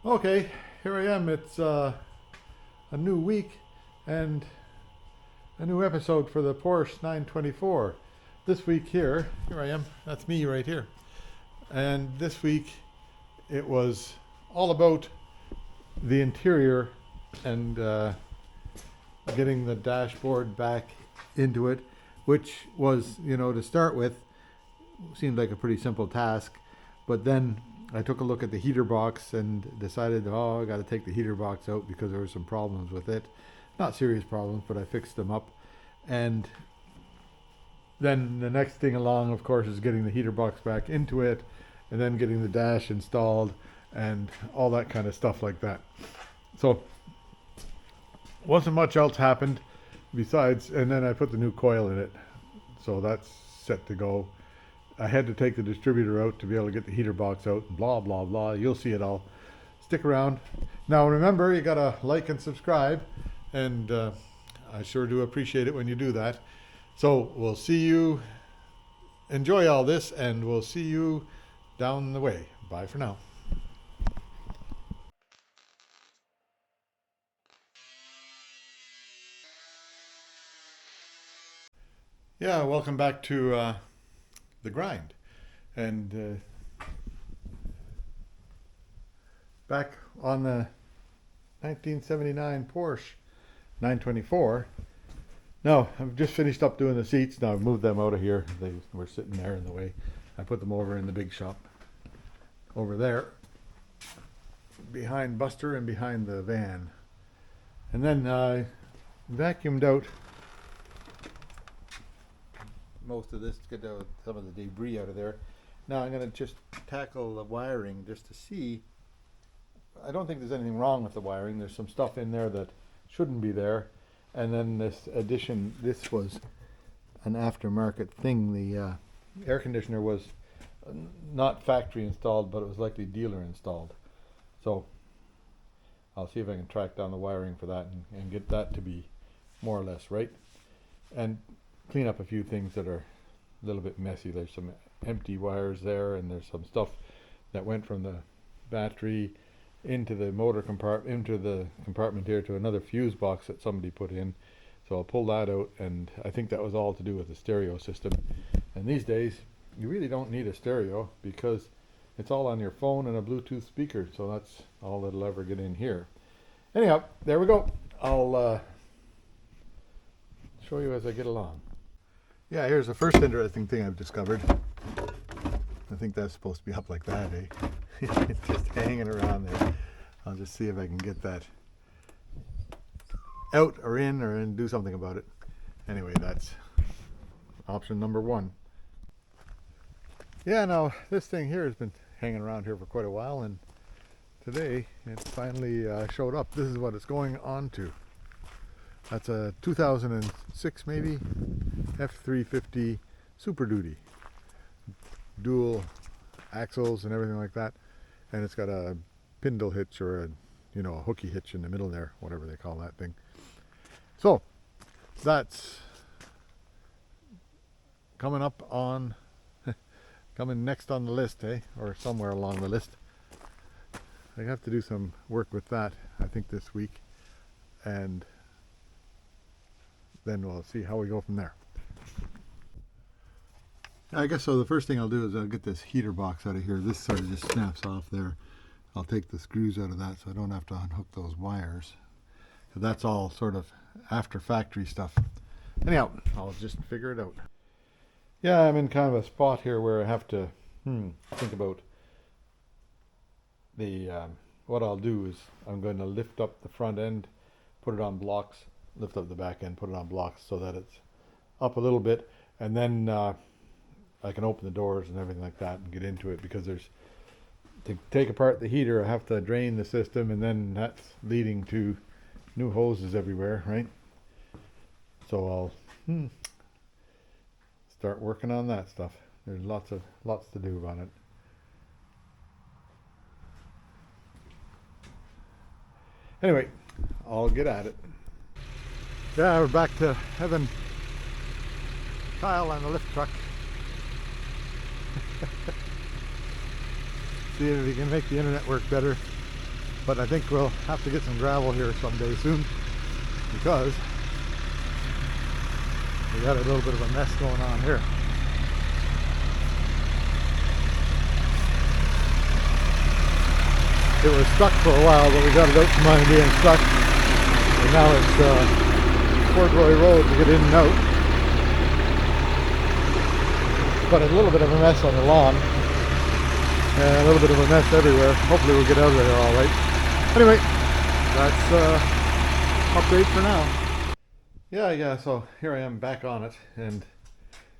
Okay, here I am. It's a new week and a new episode for the Porsche 924. This week here I am. That's me right here. And this week it was all about the interior and getting the dashboard back into it, which was, to start with, seemed like a pretty simple task. But then I took a look at the heater box and decided, I got to take the heater box out because there were some problems with it. Not serious problems, but I fixed them up. And then the next thing along, of course, is getting the heater box back into it and then getting the dash installed and all that kind of stuff like that. So wasn't much else happened besides, and then I put the new coil in it. So that's set to go. I had to take the distributor out to be able to get the heater box out, blah, blah, blah. You'll see it all. Stick around. Now, remember, you got to like and subscribe, and I sure do appreciate it when you do that. So we'll see you. Enjoy all this, and we'll see you down the way. Bye for now. Yeah, welcome back to the grind. And back on the 1979 Porsche 924. Now, I've just finished up doing the seats. Now I've moved them out of here. They were sitting there in the way. I put them over in the big shop. Over there. Behind Buster and behind the van. And then I vacuumed out most of this to get some of the debris out of there. Now I'm going to just tackle the wiring just to see. I don't think there's anything wrong with the wiring. There's some stuff in there that shouldn't be there. And then this addition, this was an aftermarket thing. The air conditioner was not factory installed, but it was likely dealer installed. So I'll see if I can track down the wiring for that and get that to be more or less right. And clean up a few things that are a little bit messy. There's some empty wires there, and there's some stuff that went from the battery into the motor compartment, into the compartment here to another fuse box that somebody put in. So I'll pull that out, and I think that was all to do with the stereo system. And these days, you really don't need a stereo because it's all on your phone and a Bluetooth speaker. So that's all that'll ever get in here. Anyhow, there we go. I'll show you as I get along. Yeah, here's the first interesting thing I've discovered. I think that's supposed to be up like that, eh? It's just hanging around there. I'll just see if I can get that out or in and do something about it. Anyway, that's option number one. Yeah, now this thing here has been hanging around here for quite a while, and today it finally showed up. This is what it's going on to. That's a 2006 maybe F350 Super Duty, dual axles and everything like that, and it's got a spindle hitch or a hooky hitch in the middle there, whatever they call that thing. So that's coming up on coming next on the list, or somewhere along the list. I have to do some work with that, I think, this week, and then we'll see how we go from there. I guess so. The first thing I'll do is I'll get this heater box out of here. This sort of just snaps off there. I'll take the screws out of that so I don't have to unhook those wires. So that's all sort of after factory stuff. Anyhow, I'll just figure it out. Yeah, I'm in kind of a spot here where I have to think about the what I'll do is I'm going to lift up the front end, put it on blocks, lift up the back end, put it on blocks so that it's up a little bit, and then I can open the doors and everything like that and get into it, because to take apart the heater, I have to drain the system, and then that's leading to new hoses everywhere, right? So I'll start working on that stuff. There's lots to do on it. Anyway, I'll get at it. Yeah, we're back to having Kyle on the lift truck. Seeing if he can make the internet work better. But I think we'll have to get some gravel here someday soon, because we got a little bit of a mess going on here. It was stuck for a while, but we got it out from under being stuck. And now it's corduroy road to get in and out. But a little bit of a mess on the lawn. And a little bit of a mess everywhere. Hopefully we'll get out of there all right. Anyway, that's update for now. Yeah, so here I am back on it. And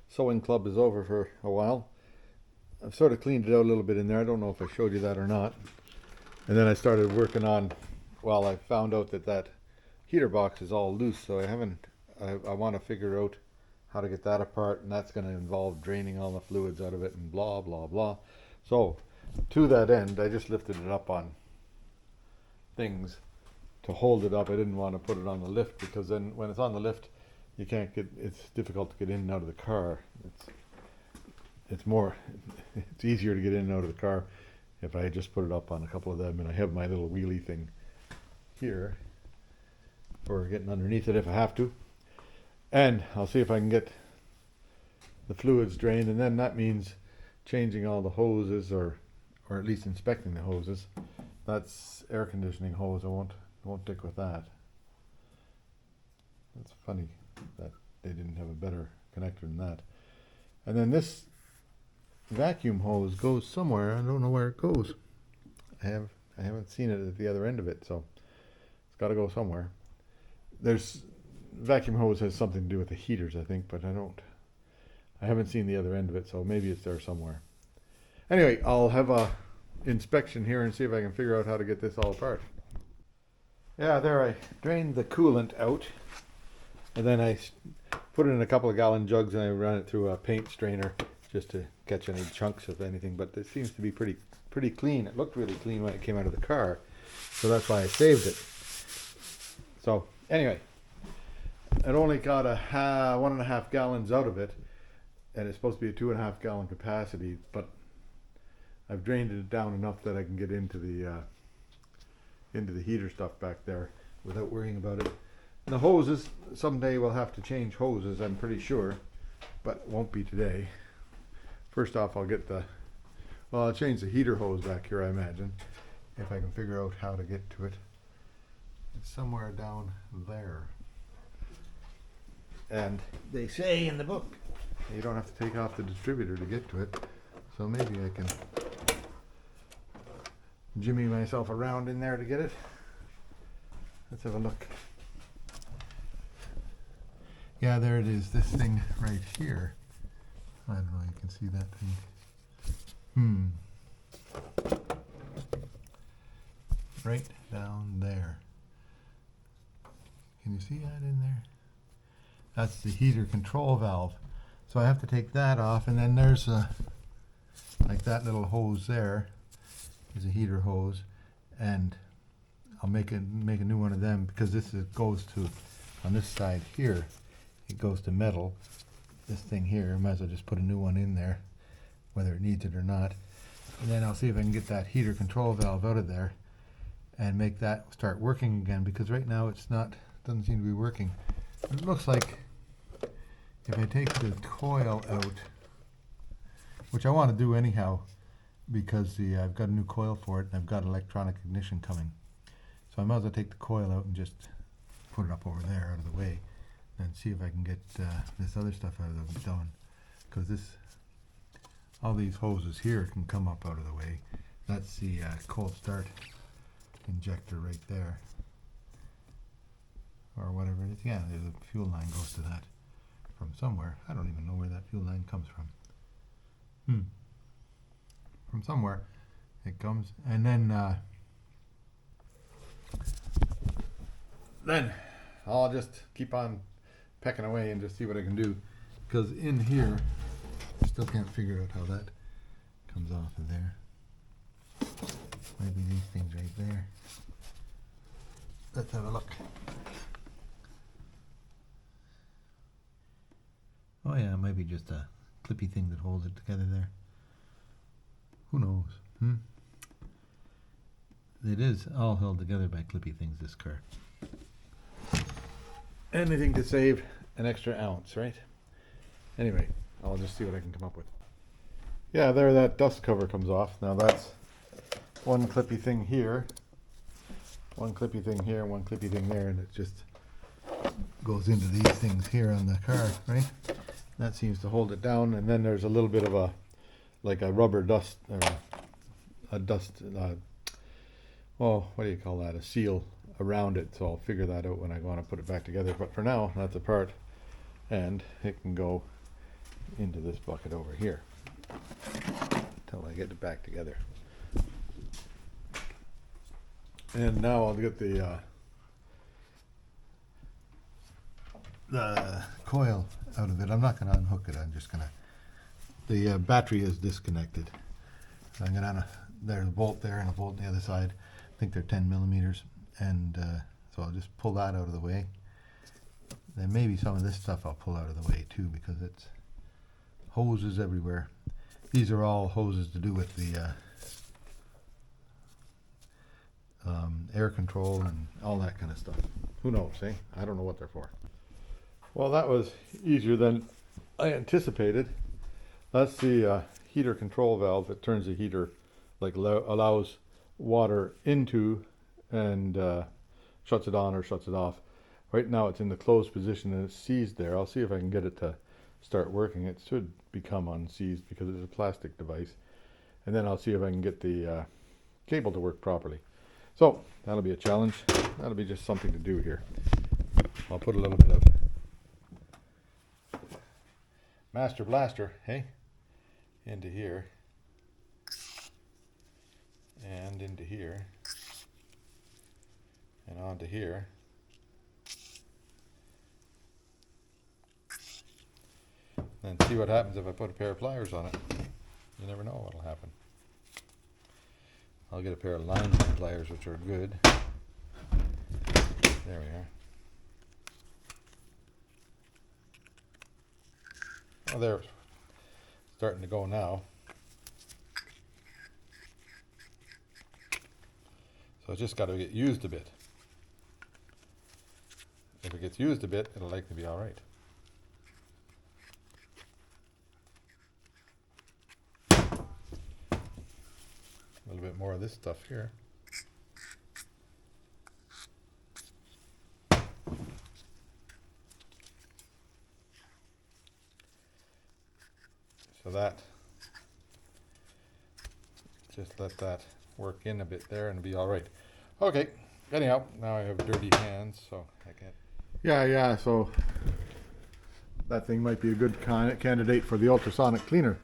sewing club is over for a while. I've sort of cleaned it out a little bit in there. I don't know if I showed you that or not. And then I started working on, well, I found out that heater box is all loose, so I want to figure out how to get that apart, and that's going to involve draining all the fluids out of it and blah, blah, blah. So, to that end, I just lifted it up on things to hold it up. I didn't want to put it on the lift, because then when it's on the lift, it's difficult to get in and out of the car. It's easier to get in and out of the car if I just put it up on a couple of them, and I have my little wheelie thing here for getting underneath it if I have to. And I'll see if I can get the fluids drained, and then that means changing all the hoses, or at least inspecting the hoses. That's air conditioning hose. I won't stick with that. That's funny that they didn't have a better connector than that. And then this vacuum hose goes somewhere. I don't know where it goes. I haven't seen it at the other end of it, so it's got to go somewhere. Vacuum hose has something to do with the heaters, I think, but I haven't seen the other end of it, so maybe it's there somewhere. Anyway, I'll have a inspection here and see if I can figure out how to get this all apart. Yeah, there, I drained the coolant out, and then I put it in a couple of gallon jugs, and I ran it through a paint strainer just to catch any chunks of anything, but it seems to be pretty clean. It looked really clean when it came out of the car, so that's why I saved it. So anyway, it only got 1.5 gallons out of it, and it's supposed to be a 2.5 gallon capacity, but I've drained it down enough that I can get into the heater stuff back there without worrying about it. And the hoses, someday we'll have to change hoses, I'm pretty sure, but it won't be today. First off, I'll change the heater hose back here, I imagine, if I can figure out how to get to it. It's somewhere down there. And they say in the book, you don't have to take off the distributor to get to it. So maybe I can jimmy myself around in there to get it. Let's have a look. Yeah, there it is, this thing right here. I don't know, you can see that thing. Right down there. Can you see that in there? That's the heater control valve. So I have to take that off, and then there's like that little hose there is a heater hose, and I'll make a new one of them, because goes to, on this side here, it goes to metal. This thing here, I might as well just put a new one in there, whether it needs it or not. And then I'll see if I can get that heater control valve out of there and make that start working again, because right now doesn't seem to be working. It looks like if I take the coil out, which I want to do anyhow, because I've got a new coil for it, and I've got electronic ignition coming. So I might as well take the coil out and just put it up over there out of the way, and see if I can get this other stuff out of the done. Because all these hoses here can come up out of the way. That's the cold start injector right there, or whatever it is. Yeah, there's a fuel line goes to that from somewhere. I don't even know where that fuel line comes from. From somewhere it comes, and then I'll just keep on pecking away and just see what I can do, because in here I still can't figure out how that comes off of there. Maybe these things right there. Let's have a look. Oh yeah, it might be just a clippy thing that holds it together there. Who knows? It is all held together by clippy things, this car. Anything to save an extra ounce, right? Anyway, I'll just see what I can come up with. Yeah, there that dust cover comes off. Now that's one clippy thing here, one clippy thing here, one clippy thing there, and it just goes into these things here on the car, right? That seems to hold it down, and then there's a little bit of a, like a rubber dust, or a dust, well, what do you call that, a seal around it, so I'll figure that out when I want to put it back together. But for now, that's apart, and it can go into this bucket over here until I get it back together. And now I'll get the coil out of it. I'm not going to unhook it. I'm just going to, the battery is disconnected. So I'm going to, there's a bolt there and a bolt on the other side. I think they're 10 millimeters. And so I'll just pull that out of the way. Then maybe some of this stuff I'll pull out of the way too, because it's hoses everywhere. These are all hoses to do with the air control and all that kind of stuff. Who knows, eh? I don't know what they're for. Well, that was easier than I anticipated. That's the heater control valve that turns the heater, like allows water into and shuts it on or shuts it off. Right now it's in the closed position and it's seized there. I'll see if I can get it to start working. It should become unseized because it's a plastic device. And then I'll see if I can get the cable to work properly. So that'll be a challenge. That'll be just something to do here. I'll put a little bit of Master Blaster, hey, into here and into here and onto here. Then see what happens if I put a pair of pliers on it. You never know what'll happen. I'll get a pair of line pliers, which are good. There we are. Oh, they're starting to go now. So it's just got to get used a bit. If it gets used a bit, it'll likely be all right. A little bit more of this stuff here. So that, just let that work in a bit there and it'll be all right. Okay, anyhow, now I have dirty hands, so I can't. Yeah, so that thing might be a good candidate for the ultrasonic cleaner.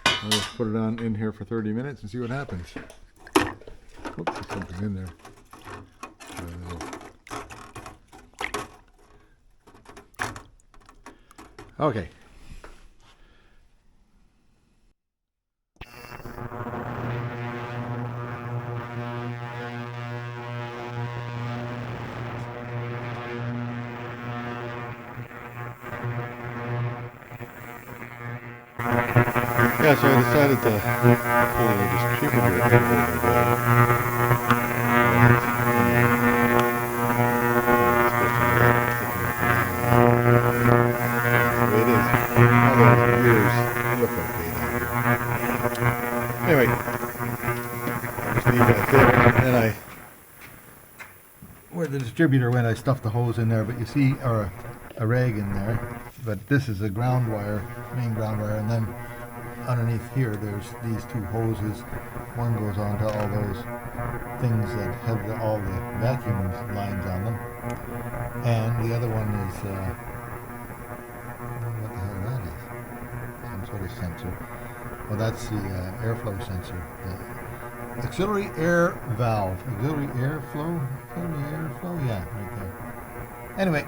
I'll just put it on in here for 30 minutes and see what happens. Oops, there's something in there. Okay. Yeah, so I decided to pull the distributor over the way it is. All those gears look okay down here. Anyway, I just leave that there, and I, where the distributor went, I stuffed the hose in there, but you see, or a rag in there, but this is a ground wire, main ground wire, and then underneath here there's these two hoses. One goes on to all those things that have all the vacuum lines on them, and the other one is what the hell that is, some sort of sensor. Well, that's the airflow sensor, the auxiliary air valve, auxiliary airflow, yeah, right there. Anyway,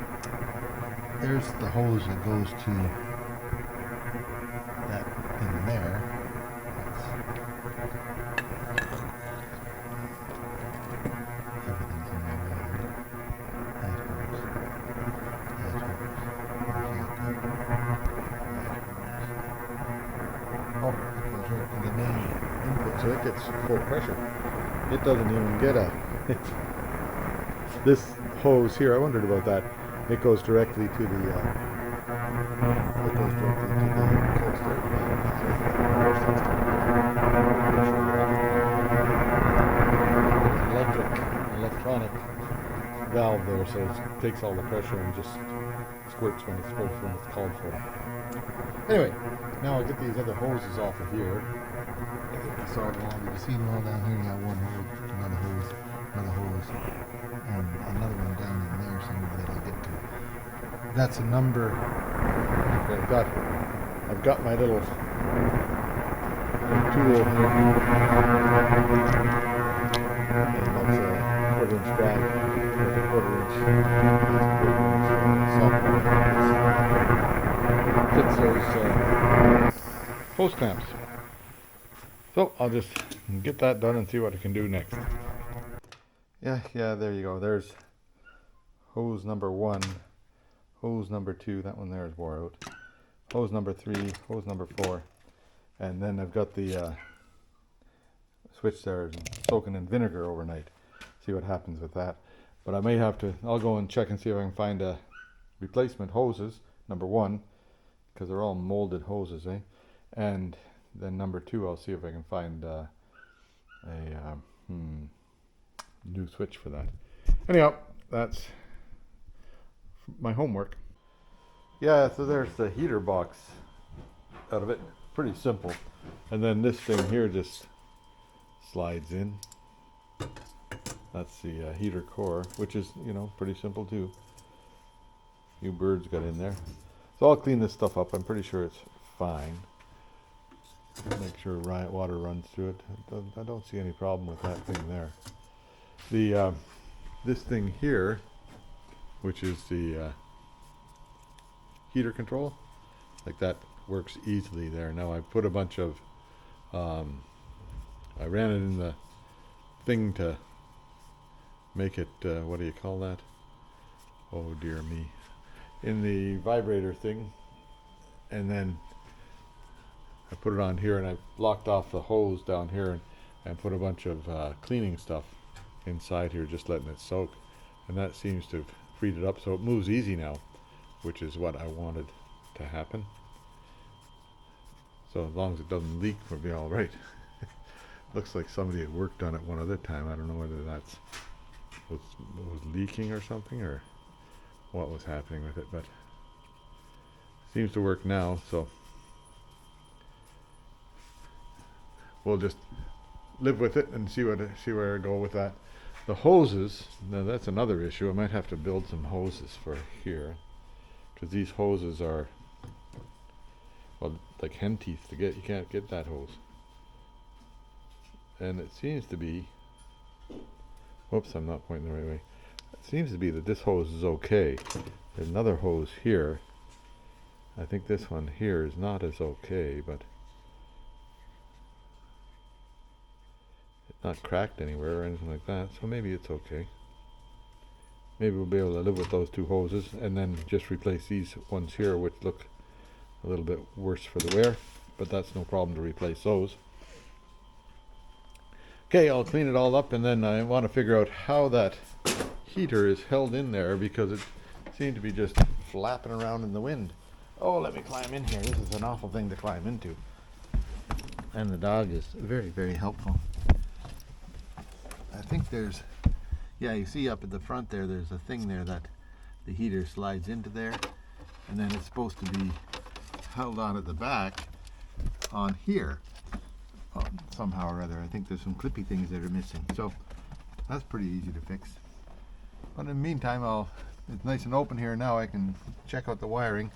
there's the hose that goes to that thing there. Everything's in there. That hose. Oh, it goes right to the main input, so it gets full pressure. it doesn't even get a this hose here. I wondered about that. It goes directly to the coaster. Electronic valve there, so it takes all the pressure and just squirts when it's supposed when it's called for. Anyway, now I'll get these other hoses off of here. I think I saw them all. You've seen them all down here. You got one hose, another hose, and another one down in there somewhere that I'll get to. That's a number. Okay, I've got my little tool. And that's a quarter-inch drag with a quarter-inch fits those hose clamps. So I'll just get that done and see what I can do next. Yeah, there you go. There's hose number 1, hose number 2, that one there is wore out, hose number 3, hose number 4, and then I've got the switch there soaking in vinegar overnight. See what happens with that. But I may have to, I'll go and check and see if I can find a replacement hoses, number 1, because they're all molded hoses, and then number 2, I'll see if I can find a new switch for that. Anyhow, that's my homework. Yeah, so there's the heater box out of it. Pretty simple. And then this thing here just slides in. That's the heater core, which is, pretty simple too. Few birds got in there. So I'll clean this stuff up. I'm pretty sure it's fine. Make sure water runs through it. I don't see any problem with that thing there. The this thing here, which is the heater control, like that works easily there. Now I put a bunch of I ran it in the thing to make it what do you call that? Oh dear me. In the vibrator thing, and then I put it on here, and I blocked off the hose down here and put a bunch of cleaning stuff inside here, just letting it soak, and that seems to have freed it up so it moves easy now, which is what I wanted to happen. So as long as it doesn't leak, we'll be all right. Looks like somebody had worked on it one other time. I don't know whether that's was leaking or something, or what was happening with it, but seems to work now. So we'll just live with it and see where I go with that. The hoses, now that's another issue. I might have to build some hoses for here, because these hoses are, well, like hen teeth to get. You can't get that hose. And it seems to be, whoops, I'm not pointing the right way. It seems to be that this hose is okay. There's another hose here. I think this one here is not as okay, but it's not cracked anywhere or anything like that, so maybe it's okay. Maybe we'll be able to live with those two hoses and then just replace these ones here, which look a little bit worse for the wear, but that's no problem to replace those. Okay, I'll clean it all up, and then I want to figure out how that heater is held in there, because it seemed to be just flapping around in the wind. Oh, let me climb in here. This is an awful thing to climb into. And the dog is very, very helpful. I think there's, yeah, you see up at the front there, there's a thing there that the heater slides into there, and then it's supposed to be held on at the back on here. Somehow or other. I think there's some clippy things that are missing, so that's pretty easy to fix. But in the meantime, it's nice and open here now. I can check out the wiring.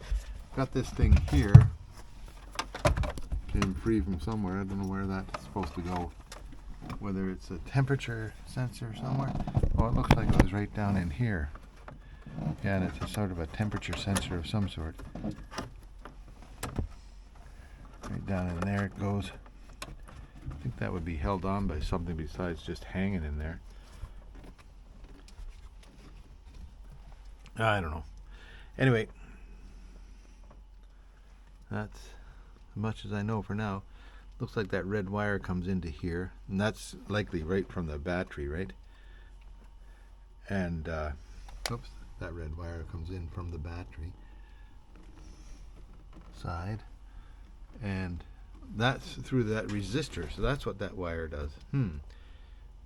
Got this thing here, came free from somewhere. I don't know where that's supposed to go, whether it's a temperature sensor somewhere. Oh, it looks like it was right down in here. Yeah, and it's a sort of a temperature sensor of some sort. Right down in there it goes. I think that would be held on by something besides just hanging in there. I don't know. Anyway, that's as much as I know for now. looks like that red wire comes into here, and that's likely right from the battery, right? And oops, that red wire comes in from the battery side, and that's through that resistor. So that's what that wire does.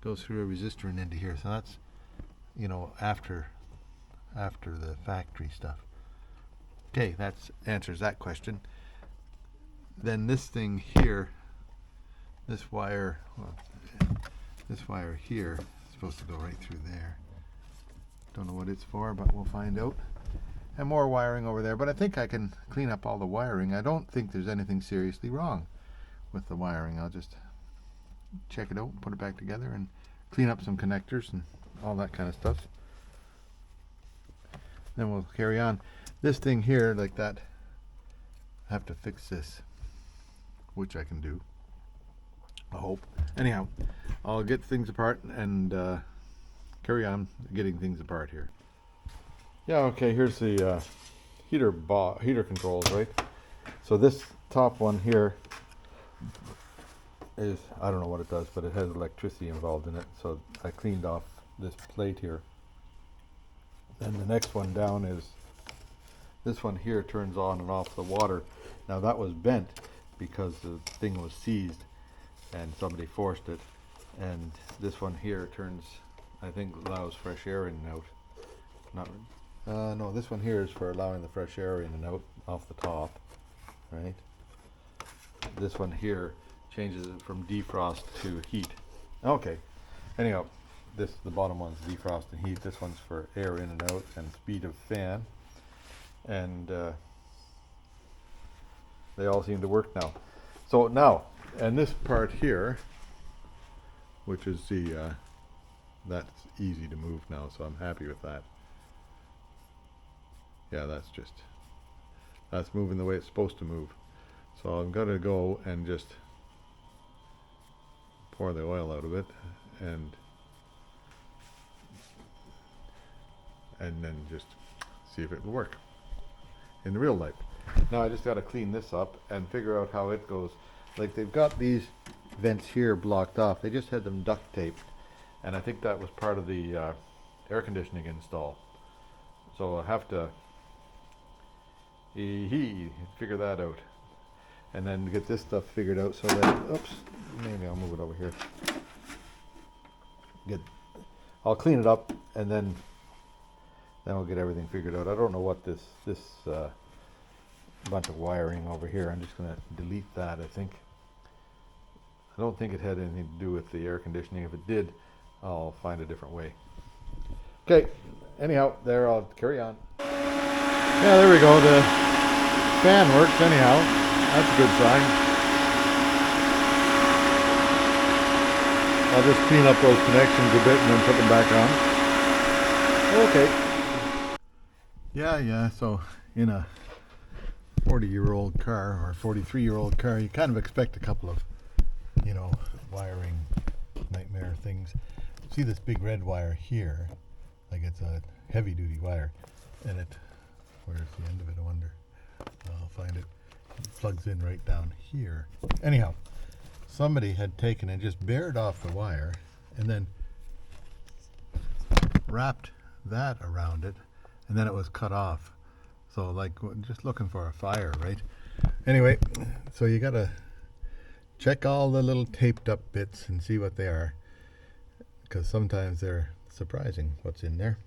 Goes through a resistor and into here. So that's, you know, after the factory stuff. Okay, that answers that question. Then this thing here, this wire here is supposed to go right through there. Don't know what it's for, but we'll find out. And more wiring over there, but I think I can clean up all the wiring. I don't think there's anything seriously wrong with the wiring. I'll just check it out, put it back together, and clean up some connectors and all that kind of stuff. Then we'll carry on. This thing here, like that, I have to fix this, which I can do, I hope. Anyhow, I'll get things apart and carry on getting things apart here. Yeah, okay, here's the heater controls, right? So this top one here is, I don't know what it does, but it has electricity involved in it. So I cleaned off this plate here. And the next one down is, this one here turns on and off the water. Now that was bent because the thing was seized and somebody forced it. And this one here turns, I think, allows fresh air in and out. No, this one here is for allowing the fresh air in and out off the top, right? This one here changes it from defrost to heat. Okay, anyhow, the bottom one's defrost and heat. This one's for air in and out and speed of fan. And they all seem to work now. So now, and this part here, which is the, that's easy to move now, so I'm happy with that. Yeah, that's moving the way it's supposed to move. So I'm gonna go and just pour the oil out of it and then just see if it will work in real life. Now I just got to clean this up and figure out how it goes. Like, they've got these vents here blocked off. They just had them duct taped, and I think that was part of the air conditioning install. So I'll have to figure that out, and then get this stuff figured out so that, oops, maybe I'll move it over here. I'll clean it up, and then I'll get everything figured out. I don't know what this bunch of wiring over here. I'm just going to delete that, I think. I don't think it had anything to do with the air conditioning. If it did, I'll find a different way. Okay, anyhow, there, I'll carry on. Yeah, there we go. The fan works anyhow. That's a good sign. I'll just clean up those connections a bit and then put them back on. Okay. Yeah, so in a 40-year-old car or 43-year-old car, you kind of expect a couple of, you know, wiring nightmare things. See this big red wire here? Like, it's a heavy-duty wire, and where's the end of it, I wonder? I'll find it. It plugs in right down here. Anyhow, somebody had taken and just bared off the wire and then wrapped that around it, and then it was cut off. So, like, just looking for a fire, right? Anyway, so you gotta check all the little taped up bits and see what they are, because sometimes they're surprising what's in there.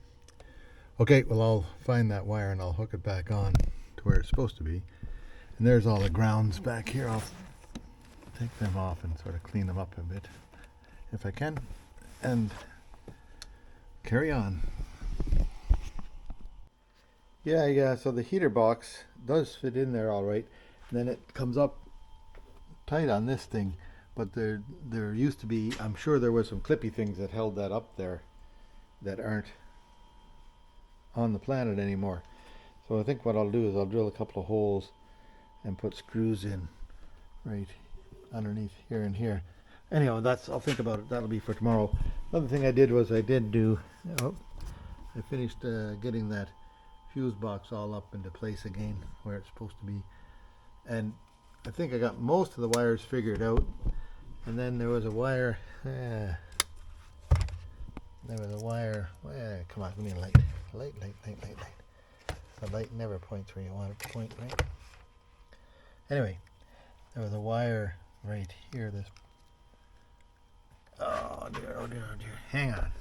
Okay, well, I'll find that wire and I'll hook it back on to where it's supposed to be. And there's all the grounds back here. I'll take them off and sort of clean them up a bit if I can, and carry on. Yeah, so the heater box does fit in there all right. And then it comes up tight on this thing, but there used to be, I'm sure there were some clippy things that held that up there that aren't on the planet anymore. So I think what I'll do is I'll drill a couple of holes and put screws in right underneath here and here. Anyhow, I'll think about it. That'll be for tomorrow. Another thing I did was I finished getting that fuse box all up into place again where it's supposed to be, and I think I got most of the wires figured out, and then there was a wire. Come on, give me a light. Light. The light never points where you want it to point, right? Anyway, there was a wire right here. This. Oh dear. Hang on.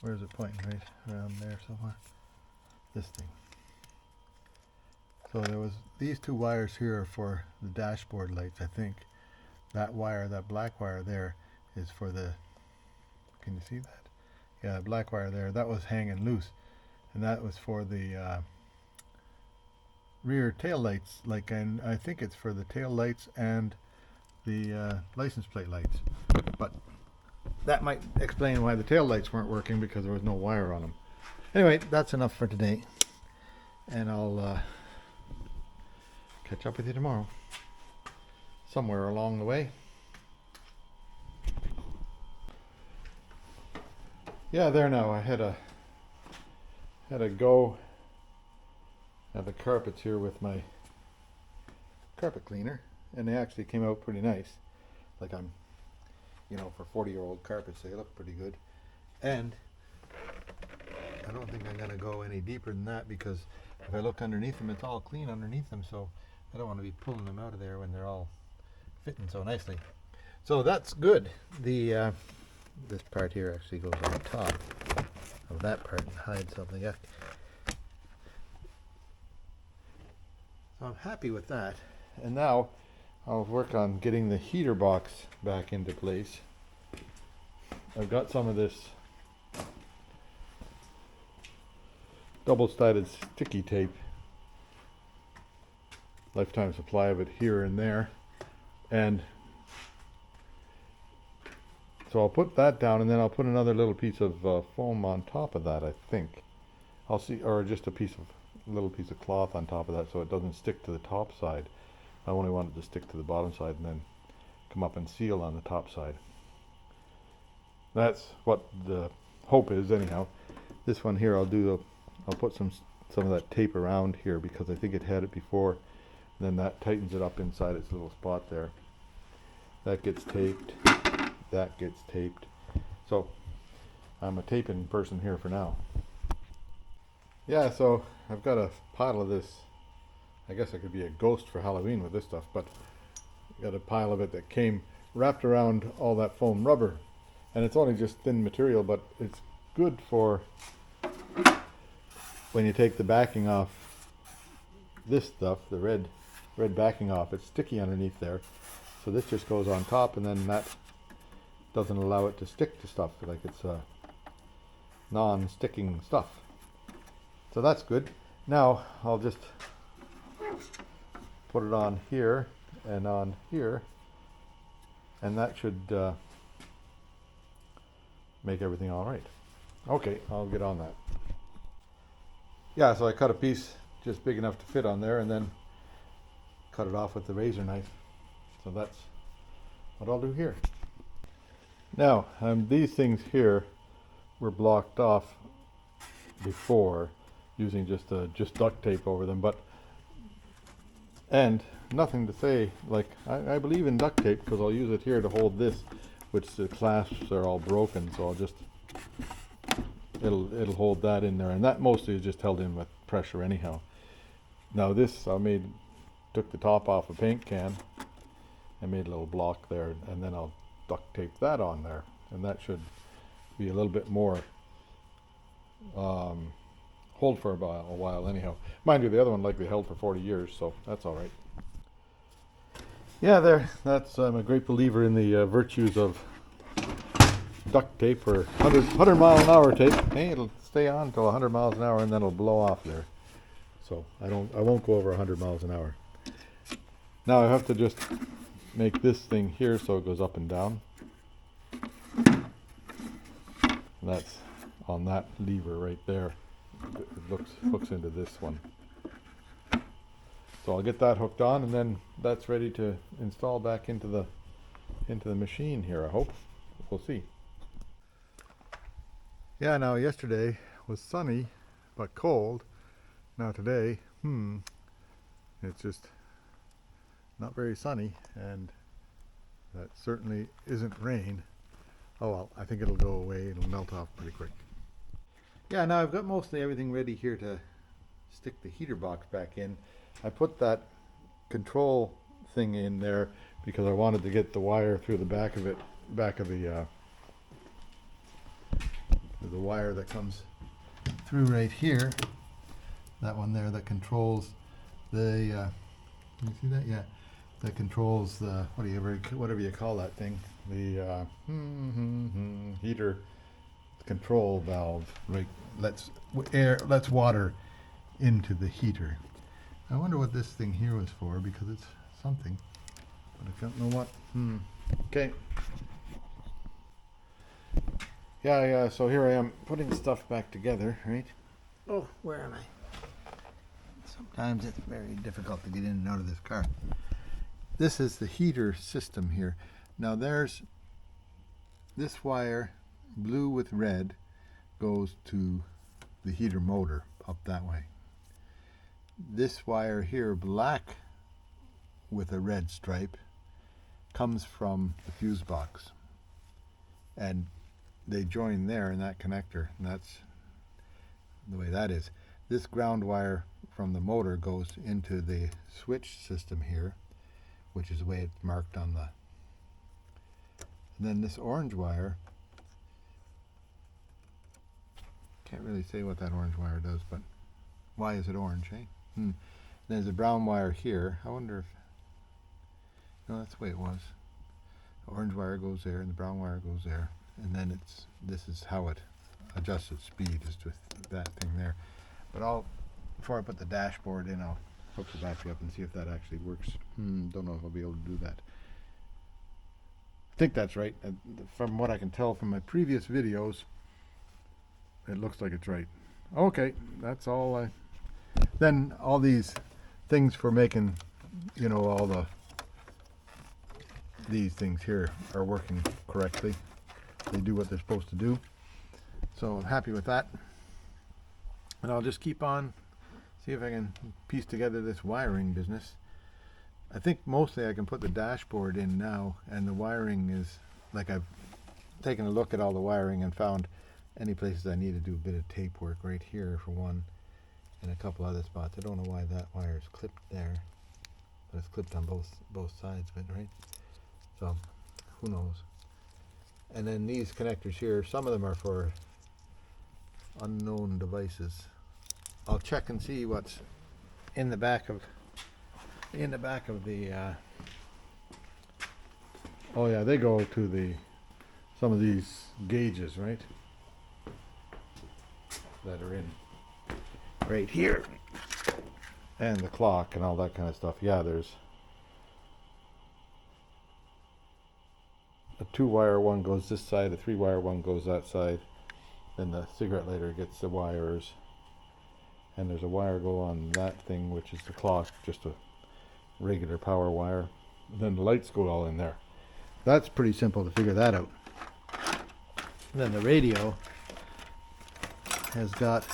Where's it pointing? Right around there somewhere. This thing. So there was these two wires here are for the dashboard lights, I think. That wire, that black wire there, is for the. Can you see that? Yeah, the black wire there. That was hanging loose, and that was for the rear tail lights. Like, and I think it's for the tail lights and the license plate lights. But that might explain why the tail lights weren't working, because there was no wire on them. Anyway, that's enough for today, and I'll catch up with you tomorrow, somewhere along the way. Yeah, there now. I had a go at the carpets here with my carpet cleaner, and they actually came out pretty nice. Like, I'm, for 40-year-old carpets, they look pretty good. And I don't think I'm gonna go any deeper than that, because if I look underneath them, it's all clean underneath them, so I don't want to be pulling them out of there when they're all fitting so nicely. So that's good. The this part here actually goes on top of that part and hides something. So I'm happy with that. And now I'll work on getting the heater box back into place. I've got some of this double-sided sticky tape, lifetime supply of it here and there, and so I'll put that down, and then I'll put another little piece of foam on top of that, I think. I'll see, or just a little piece of cloth on top of that, so it doesn't stick to the top side. I only want it to stick to the bottom side and then come up and seal on the top side. That's what the hope is, anyhow. This one here, I'll put some of that tape around here, because I think it had it before. Then that tightens it up inside its little spot there. That gets taped. That gets taped. So I'm a taping person here for now. Yeah, so I've got a pile of this. I guess I could be a ghost for Halloween with this stuff, but got a pile of it that came wrapped around all that foam rubber. And it's only just thin material, but it's good for when you take the backing off this stuff, the red backing off. It's sticky underneath there, so this just goes on top, and then that doesn't allow it to stick to stuff, like it's non-sticking stuff. So that's good. Now I'll just put it on here and on here, and that should make everything all right. Okay, I'll get on that. Yeah, so I cut a piece just big enough to fit on there, and then cut it off with the razor knife. So that's what I'll do here. Now, these things here were blocked off before using just duct tape over them, and nothing to say, like, I believe in duct tape, because I'll use it here to hold this, which the clasps are all broken, so I'll just, it'll hold that in there, and that mostly is just held in with pressure anyhow. Now this, took the top off a paint can and made a little block there, and then I'll duct tape that on there, and that should be a little bit more hold for a while anyhow. Mind you, the other one likely held for 40 years, so that's all right. Yeah, that's I'm a great believer in the virtues of duct tape, or 100 mile an hour tape. Hey, it'll stay on until 100 miles an hour, and then it'll blow off there. So I won't go over 100 miles an hour. Now I have to just make this thing here so it goes up and down. And that's on that lever right there. It hooks into this one. So I'll get that hooked on, and then that's ready to install back into the machine here, I hope. We'll see. Yeah, now yesterday was sunny but cold, Now today, it's just not very sunny, and that certainly isn't rain. Oh well, I think it'll go away. It'll melt off pretty quick. Yeah, now I've got mostly everything ready here to stick the heater box back in. I put that control thing in there because I wanted to get the wire through the back of it, the wire that comes through right here. That one there that controls the, can you see that? Yeah, that controls the, whatever you call that thing, the heater control valve. Right, lets water into the heater. I wonder what this thing here was for, because it's something, but I don't know what. Okay. Yeah, so here I am putting stuff back together, right? Oh, where am I? Sometimes it's very difficult to get in and out of this car. This is the heater system here. Now there's this wire, blue with red, goes to the heater motor up that way. This wire here, black with a red stripe, comes from the fuse box, and they join there in that connector, and that's the way that is. This ground wire from the motor goes into the switch system here, which is the way it's marked on the, and then this orange wire, can't really say what that orange wire does, but why is it orange, eh? There's a brown wire here. I wonder if, no, that's the way it was. The orange wire goes there and the brown wire goes there, and then this is how it adjusts its speed, is with that thing there. But before I put the dashboard in, I'll hook the battery up and see if that actually works. Don't know if I'll be able to do that. I think that's right. From what I can tell from my previous videos, it looks like it's right. Okay, that's all. Then all these things for making, all these things here are working correctly. They do what they're supposed to do. So I'm happy with that. And I'll just keep on, see if I can piece together this wiring business. I think mostly I can put the dashboard in now, and the wiring is, like, I've taken a look at all the wiring and found any places I need to do a bit of tape work right here for one, and a couple other spots. I don't know why that wire is clipped there, but it's clipped on both sides of it, right? So who knows. And then these connectors here, some of them are for unknown devices. I'll check and see what's in the back of the oh yeah, they go to some of these gauges, right, that are in right here, and the clock and all that kind of stuff. Yeah, there's a 2-wire one goes this side, a 3-wire one goes that side, then the cigarette lighter gets the wires, and there's a wire go on that thing, which is the clock, just a regular power wire. And then the lights go all in there. That's pretty simple to figure that out. And then the radio has got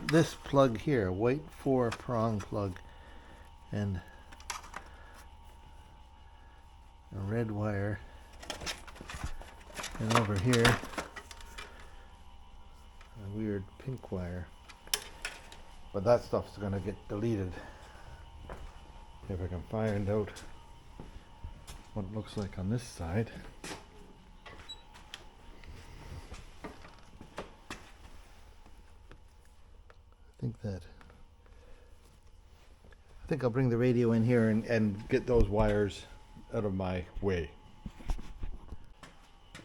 this plug here, a white 4-prong plug, and a red wire, and over here a weird pink wire. But that stuff's gonna get deleted. If I can find out what it looks like on this side. I think I'll bring the radio in here and get those wires out of my way.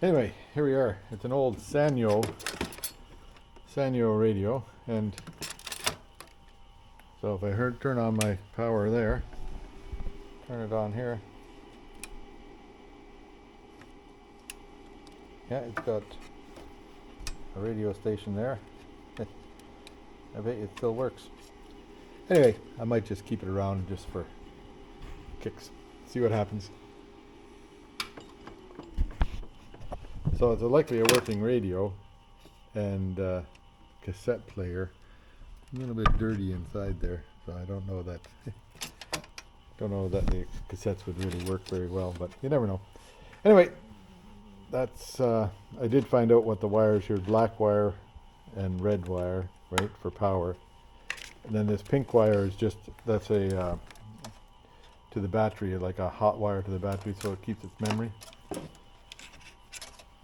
Anyway, here we are. It's an old Sanyo radio, and so if I turn on my power there, turn it on here. Yeah, it's got a radio station there. I bet it still works. Anyway, I might just keep it around just for kicks. See what happens. So it's likely a working radio and cassette player. a little bit dirty inside there, so I don't know that the cassettes would really work very well, but you never know. Anyway, that's I did find out what the wires here: black wire and red wire, right, for power. And then this pink wire is just, that's a to the battery, like a hot wire to the battery, so it keeps its memory.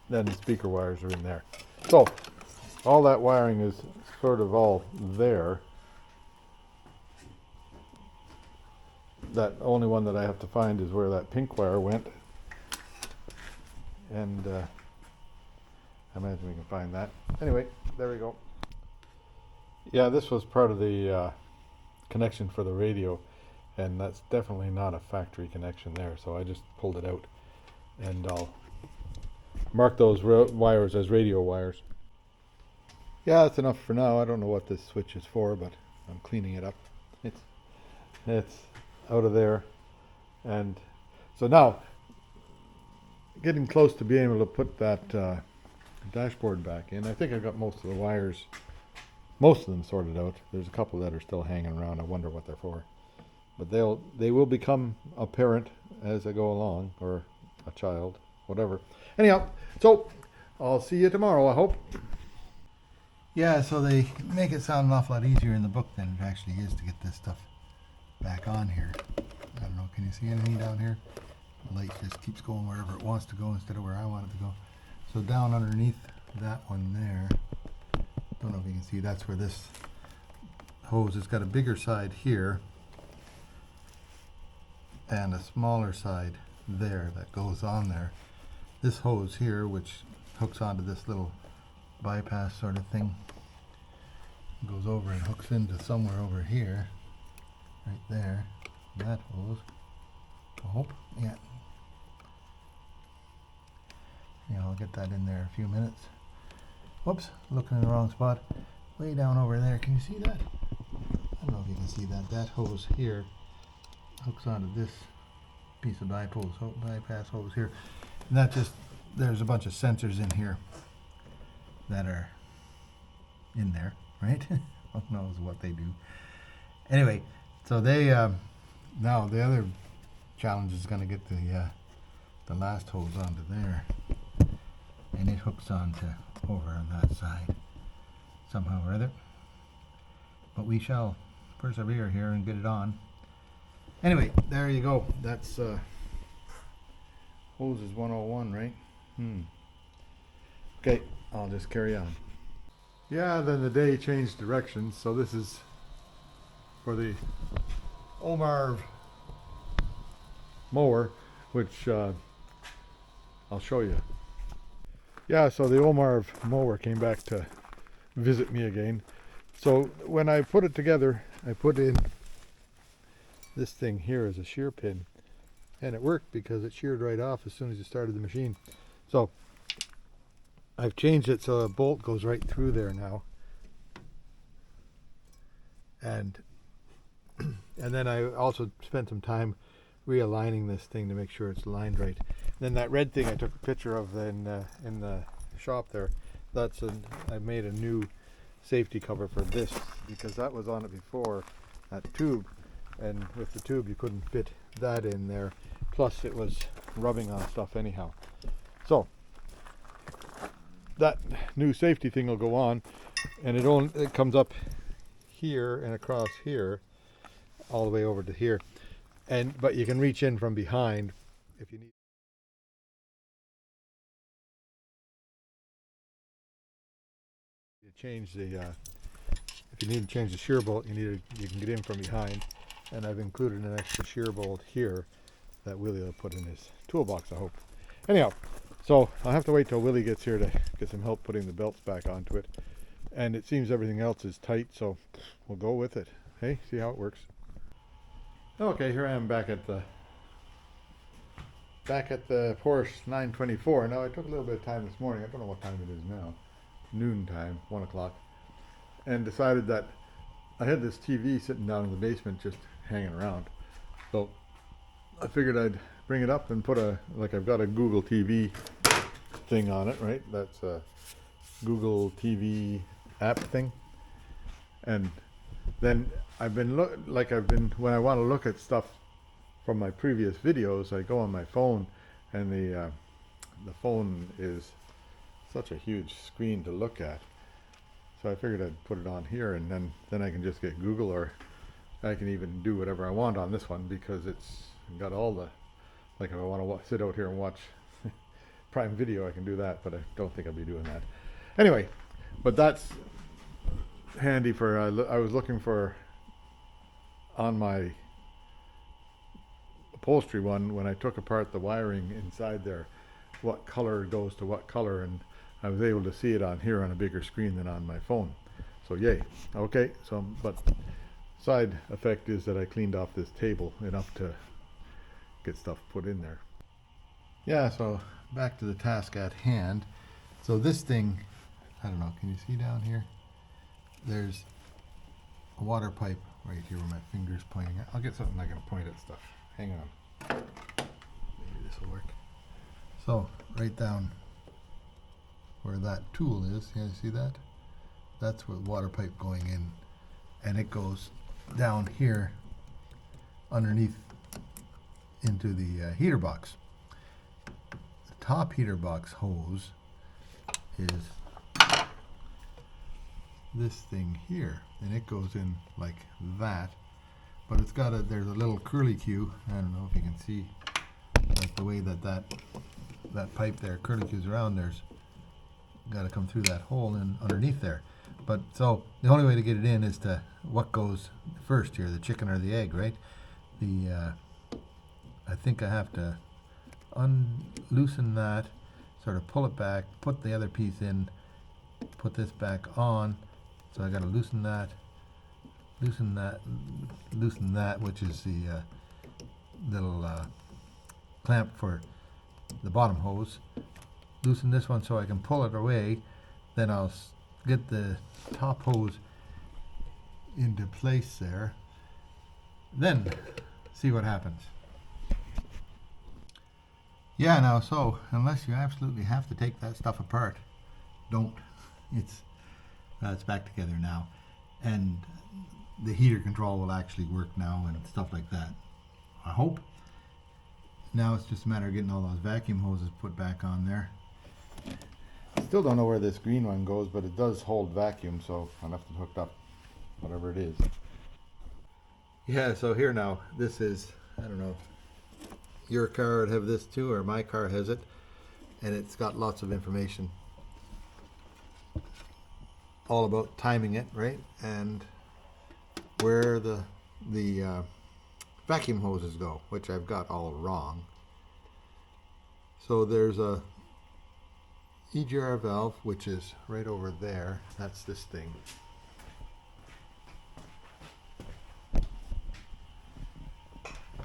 Then the speaker wires are in there. So all that wiring is sort of all there. That only one that I have to find is where that pink wire went. And I imagine we can find that. Anyway, there we go. Yeah, this was part of the connection for the radio, and that's definitely not a factory connection there, so I just pulled it out, and I'll mark those wires as radio wires. Yeah, that's enough for now. I don't know what this switch is for, but I'm cleaning it up. It's out of there. And so now, getting close to being able to put that dashboard back in. I think I've got most of the wires, most of them sorted out. There's a couple that are still hanging around. I wonder what they're for. But they will become apparent as I go along, or a child, whatever. Anyhow, so I'll see you tomorrow, I hope. Yeah, so they make it sound an awful lot easier in the book than it actually is to get this stuff back on here. I don't know, can you see anything down here? The light just keeps going wherever it wants to go instead of where I want it to go. So down underneath that one there, don't know if you can see, that's where this hose has got a bigger side here and a smaller side there that goes on there. This hose here, which hooks onto this little bypass sort of thing, goes over and hooks into somewhere over here, right there, that hose. I hope, yeah. Yeah, I'll get that in there in a few minutes. Whoops, looking in the wrong spot. Way down over there, can you see that? I don't know if you can see that. That hose here hooks onto this piece of bypass hose here. And that just, there's a bunch of sensors in here that are in there, right? Who knows what they do. Anyway, so they, now the other challenge is going to get the last hose onto there. And it hooks onto over on that side somehow or other. But we shall persevere here and get it on. Anyway, there you go. That's hoses 101, right? Okay, I'll just carry on. Yeah, then the day changed directions, so this is for the Omarv mower, which I'll show you. Yeah, so the Omarv mower came back to visit me again. So when I put it together, I put in this thing here as a shear pin, and it worked because it sheared right off as soon as you started the machine. So I've changed it so a bolt goes right through there now, and then I also spent some time realigning this thing to make sure it's lined right. Then that red thing I took a picture of in the shop there, I made a new safety cover for this because that was on it before, that tube, and with the tube you couldn't fit that in there, plus it was rubbing on stuff anyhow. So that new safety thing will go on, and it comes up here and across here all the way over to here, but you can reach in from behind if you need. Change the if you need to change the shear bolt, you can get in from behind, and I've included an extra shear bolt here that Willie will put in his toolbox, I hope. Anyhow, so I'll have to wait till Willie gets here to get some help putting the belts back onto it, and it seems everything else is tight, so we'll go with it. Hey, see how it works. Okay, here I am back at the Porsche 924. Now I took a little bit of time this morning. I don't know what time it is now. Noon time, 1 o'clock, and decided that I had this TV sitting down in the basement just hanging around. So I figured I'd bring it up and put I've got a Google TV thing on it, right? That's a Google TV app thing. And then I've been when I want to look at stuff from my previous videos, I go on my phone, and the phone is such a huge screen to look at. So I figured I'd put it on here, and then I can just get Google, or I can even do whatever I want on this one, because it's got all the, like if I want to sit out here and watch Prime Video, I can do that, but I don't think I'll be doing that. Anyway, but that's handy for, I was looking for, on my upholstery one, when I took apart the wiring inside there, what color goes to what color, and I was able to see it on here on a bigger screen than on my phone. So yay. Okay, so, but side effect is that I cleaned off this table enough to get stuff put in there. Yeah, so back to the task at hand. So this thing, I don't know, can you see down here? There's a water pipe right here where my finger's pointing at. I'll get something I can point at stuff. Hang on. Maybe this will work. So right down where that tool is, you see that? That's where the water pipe going in, and it goes down here underneath into the heater box. The top heater box hose is this thing here, and it goes in like that, but it's got there's a little curly Q. I don't know if you can see, like the way that pipe there curly Q's around, there's got to come through that hole and underneath there. But so the only way to get it in is to, what goes first here, the chicken or the egg, right? I think I have to loosen that, sort of pull it back, put the other piece in, put this back on. So I got to loosen that, which is the little clamp for the bottom hose. Loosen this one so I can pull it away. Then I'll get the top hose into place there. Then see what happens. Yeah, now, so unless you absolutely have to take that stuff apart, don't. It's back together now, and the heater control will actually work now and stuff like that, I hope. Now it's just a matter of getting all those vacuum hoses put back on there. Still don't know where this green one goes, but it does hold vacuum, so I left it hooked up, whatever it is. Yeah, so here now, this is, I don't know, your car would have this too, or my car has it, and it's got lots of information all about timing it, right? And where the vacuum hoses go, which I've got all wrong. So there's a EGR valve, which is right over there. That's this thing.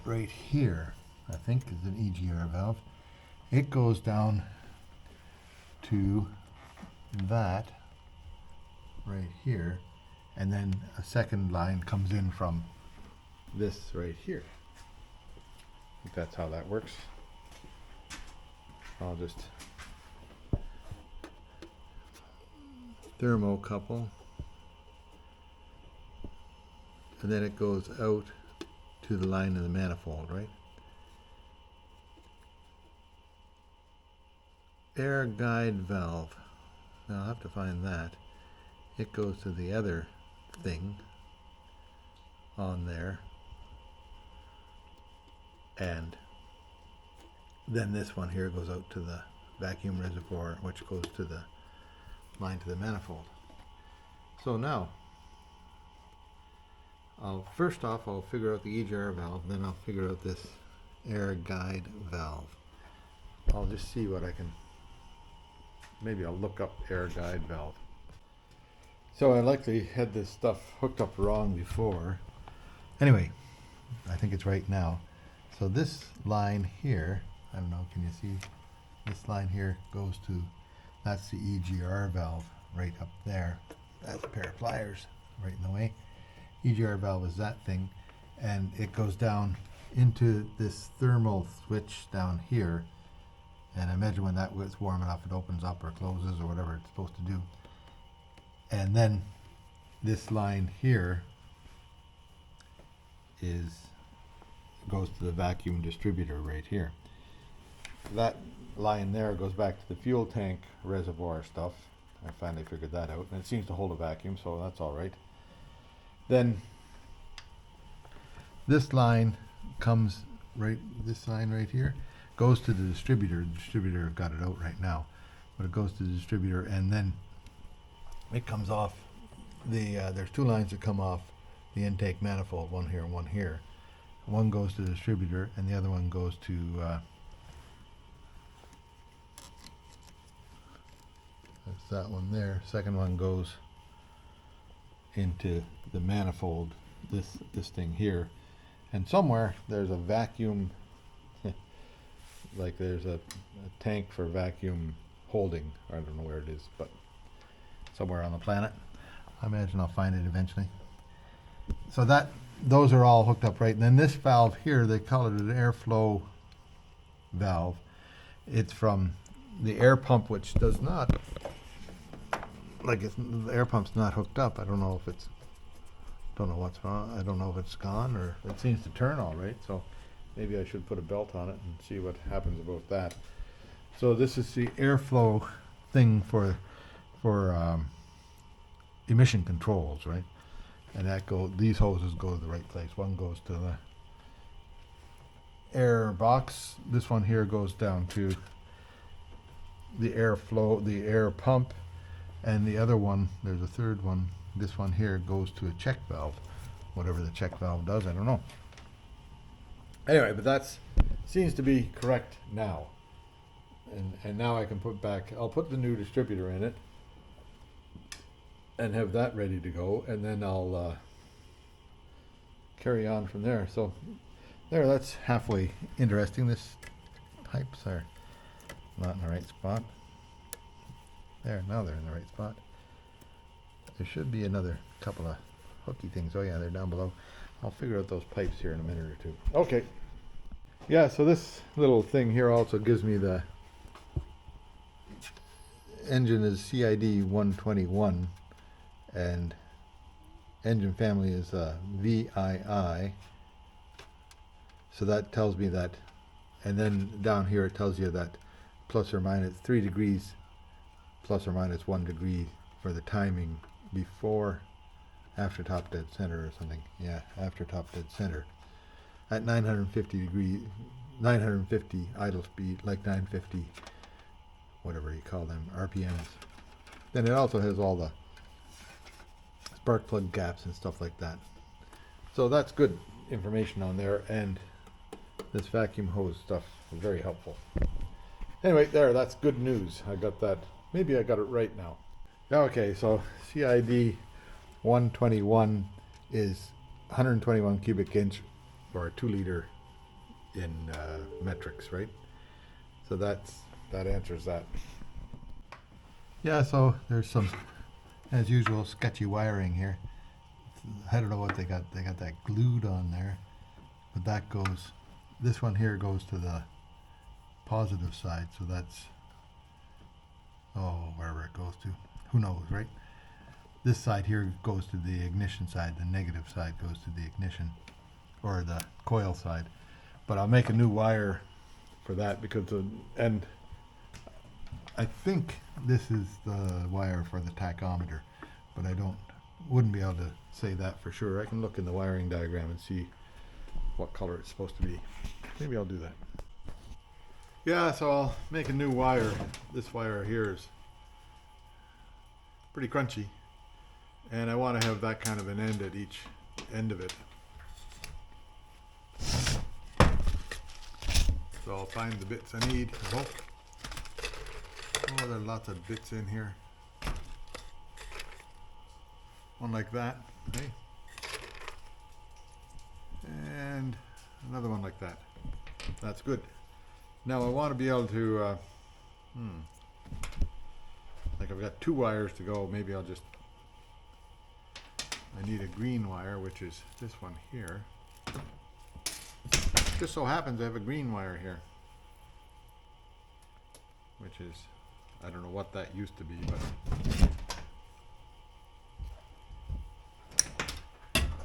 Right here, I think, is an EGR valve. It goes down to that right here, and then a second line comes in from this right here. I think that's how that works. I'll just thermocouple, and then it goes out to the line of the manifold, right? Air guide valve. Now I'll have to find that. It goes to the other thing on there, and then this one here goes out to the vacuum reservoir, which goes to the line to the manifold. So now first off I'll figure out the EGR valve, then I'll figure out this air guide valve. I'll just see what I can, maybe I'll look up air guide valve. So I likely had this stuff hooked up wrong before. Anyway, I think it's right now. So this line here, I don't know, can you see? This line here goes to, that's the EGR valve right up there. That's a pair of pliers right in the way. EGR valve is that thing, and it goes down into this thermal switch down here. And I imagine when that gets warm enough, it opens up or closes or whatever it's supposed to do. And then this line here goes to the vacuum distributor right here. That line there goes back to the fuel tank reservoir stuff. I finally figured that out, and it seems to hold a vacuum, so that's all right. Then this line comes right, this line right here goes to the distributor. The distributor got it out right now, but it goes to the distributor, and then it comes off the, there's two lines that come off the intake manifold, one here and one here. One goes to the distributor, and the other one goes to that's that one there. Second one goes into the manifold, this thing here. And somewhere there's a vacuum, like there's a tank for vacuum holding. I don't know where it is, but somewhere on the planet. I imagine I'll find it eventually. So those are all hooked up right. And then this valve here, they call it an airflow valve. It's from the air pump, which does not, the air pump's not hooked up. I don't know if it's, don't know what's wrong. I don't know if it's gone, or it seems to turn all right. So maybe I should put a belt on it and see what happens about that. So this is the airflow thing for emission controls, right? And these hoses go to the right place. One goes to the air box. This one here goes down to the airflow, the air pump. And the other one, there's a third one. This one here goes to a check valve. Whatever the check valve does, I don't know. Anyway, but that seems to be correct now. And now I can I'll put the new distributor in it and have that ready to go, and then I'll carry on from there. So there, that's halfway interesting. This pipes are not in the right spot. There, now they're in the right spot. There should be another couple of hooky things. Oh yeah, they're down below. I'll figure out those pipes here in a minute or two. Okay. Yeah, so this little thing here also gives me the engine is CID 121, and engine family is VII. So that tells me that, and then down here it tells you that plus or minus 3 degrees, plus or minus 1 degree for the timing before, after top dead center or something. Yeah, after top dead center. At 950 degrees, 950 idle speed, like 950, whatever you call them, RPMs. Then it also has all the spark plug gaps and stuff like that. So that's good information on there, and this vacuum hose stuff is very helpful. Anyway, that's good news. I got that. Maybe I got it right now. Okay, so CID 121 is 121 cubic inch, or a 2 liter in metrics, right? So that answers that. Yeah, so there's some, as usual, sketchy wiring here. I don't know what they got. They got that glued on there, but that goes, this one here goes to the positive side, so that's, wherever it goes to, who knows, right? This side here goes to the ignition side, the negative side goes to the ignition, or the coil side. But I'll make a new wire for that, because and I think this is the wire for the tachometer, but I wouldn't be able to say that for sure. I can look in the wiring diagram and see what color it's supposed to be. Maybe I'll do that. Yeah, so I'll make a new wire. This wire here is pretty crunchy, and I want to have that kind of an end at each end of it. So I'll find the bits I need, I hope. Oh, there are lots of bits in here. One like that, okay? And another one like that. That's good. Now I want to be able to, like I've got 2 wires to go. Maybe I need a green wire, which is this one here. Just so happens I have a green wire here, which is, I don't know what that used to be, but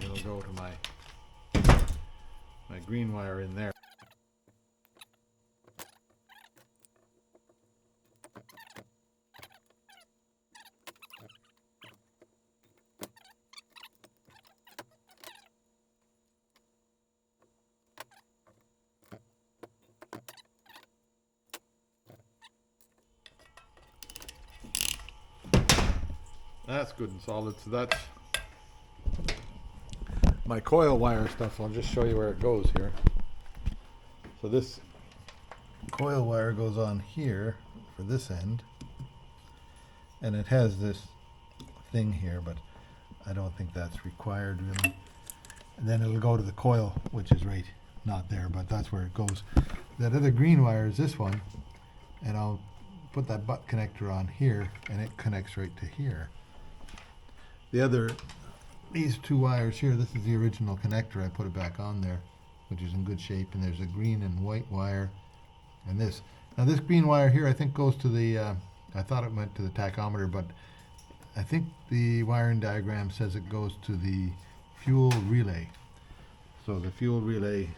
it'll go to my my green wire in there. That's good and solid. So that's my coil wire stuff. I'll just show you where it goes here. So this Coil wire goes on here for this end, and it has this thing here, but I don't think that's required really. And then it'll go to the coil, which is right not there, but that's where it goes. That other green wire is this one, and I'll put that butt connector on here, and it connects right to here. These two wires here, this is the original connector. I put it back on there, which is in good shape, and there's a green and white wire, and this. Now this green wire here, I think goes to the, I thought it went to the tachometer, but I think the wiring diagram says it goes to the fuel relay. So the fuel relay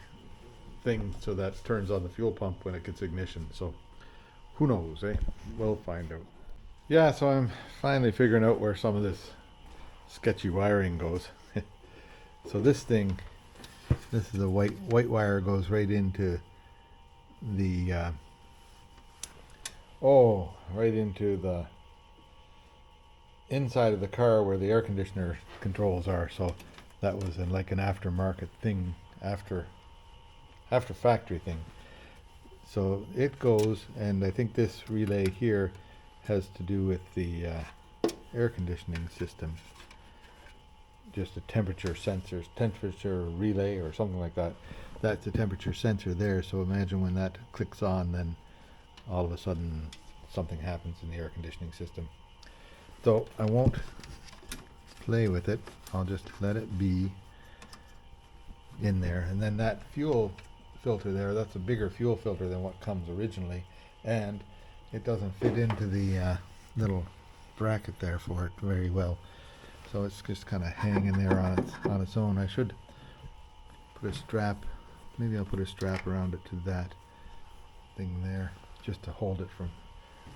thing, so that turns on the fuel pump when it gets ignition. So who knows, eh? We'll find out. Yeah, so I'm finally figuring out where some of this sketchy wiring goes. So this thing, this is a white wire, goes right into the right into the inside of the car where the air conditioner controls are. So that was in like an aftermarket thing, after factory thing. So it goes, and I think this relay here has to do with the air conditioning system. Just a temperature sensor, temperature relay or something like that. That's a temperature sensor there, so imagine when that clicks on, then all of a sudden something happens in the air conditioning system. So I won't play with it, I'll just let it be in there. And then that fuel filter there, that's a bigger fuel filter than what comes originally, and it doesn't fit into the little bracket there for it very well. So it's just kind of hanging there on its own. I should put a strap, maybe I'll put a strap around it to that thing there, just to hold it from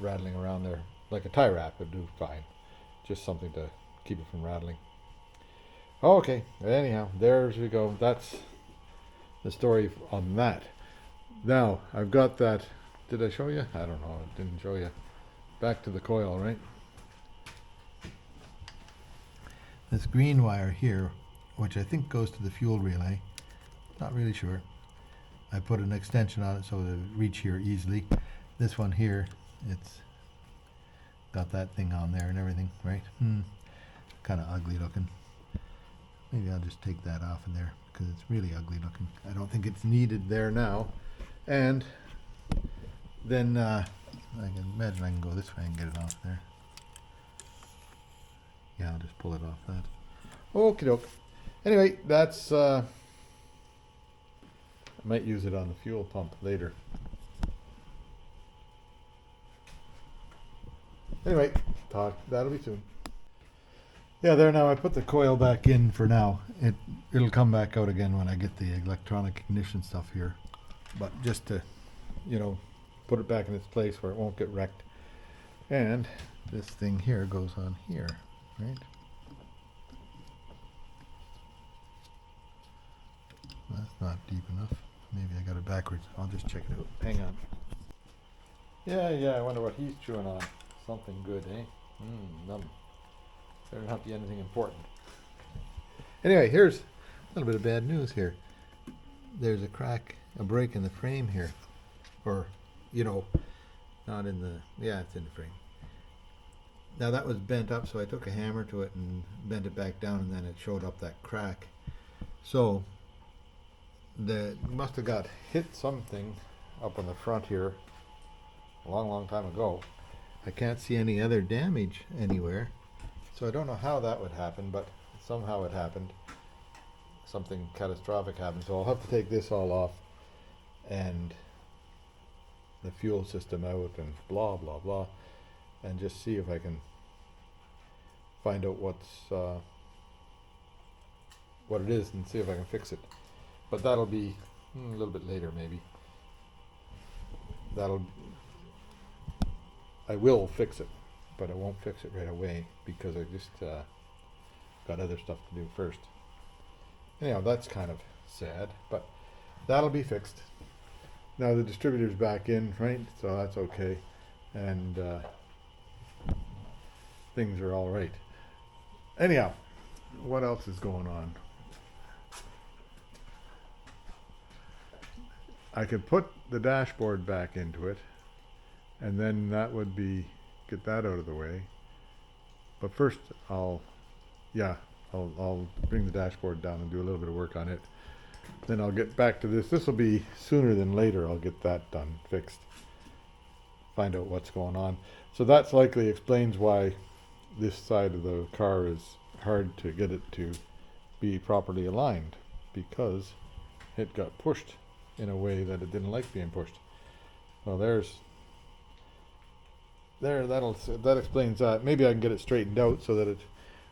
rattling around there. Like a tie wrap would do fine. Just something to keep it from rattling. Okay, anyhow, there we go. That's the story on that. Now, I've got that, did I show you? I don't know, I didn't show you. Back to the coil, right? This green wire here, which I think goes to the fuel relay, not really sure. I put an extension on it so it'll reach here easily. This one here, it's got that thing on there and everything, right? Kind of ugly looking. Maybe I'll just take that off of there because it's really ugly looking. I don't think it's needed there now. And then I can imagine I can go this way and get it off there. Yeah, I'll just pull it off that. Okie doke. Anyway, that's I might use it on the fuel pump later. Anyway, that'll be soon. Yeah, there now. I put the coil back in for now. It'll come back out again when I get the electronic ignition stuff here. But just to, put it back in its place where it won't get wrecked. And this thing here goes on here, right? That's not deep enough. Maybe I got it backwards. I'll just check it out. Hang on. Yeah, I wonder what he's chewing on. Something good, eh? Num. Better not be anything important. Anyway, here's a little bit of bad news here. There's a break in the frame here. Or, not in the, it's in the frame. Now that was bent up, so I took a hammer to it and bent it back down, and then it showed up that crack. So, must have got hit something up on the front here a long time ago. I can't see any other damage anywhere, so I don't know how that would happen, but somehow it happened. Something catastrophic happened, so I'll have to take this all off and the fuel system out and blah blah blah, and just see if I can find out what it is and see if I can fix it. but that'll be a little bit later maybe. I will fix it, but I won't fix it right away because I just got other stuff to do first. Anyhow, that's kind of sad, but that'll be fixed. Now the distributor's back in, right? So that's okay, and things are all right. Anyhow, what else is going on? I could put the dashboard back into it, and then that would be, get that out of the way. But first I'll bring the dashboard down and do a little bit of work on it. Then I'll get back to this. This will be sooner than later. I'll get that done, fixed. Find out what's going on. So that's likely explains why this side of the car is hard to get it to be properly aligned, because it got pushed in a way that it didn't like being pushed. Well, that explains that. Maybe I can get it straightened out so that it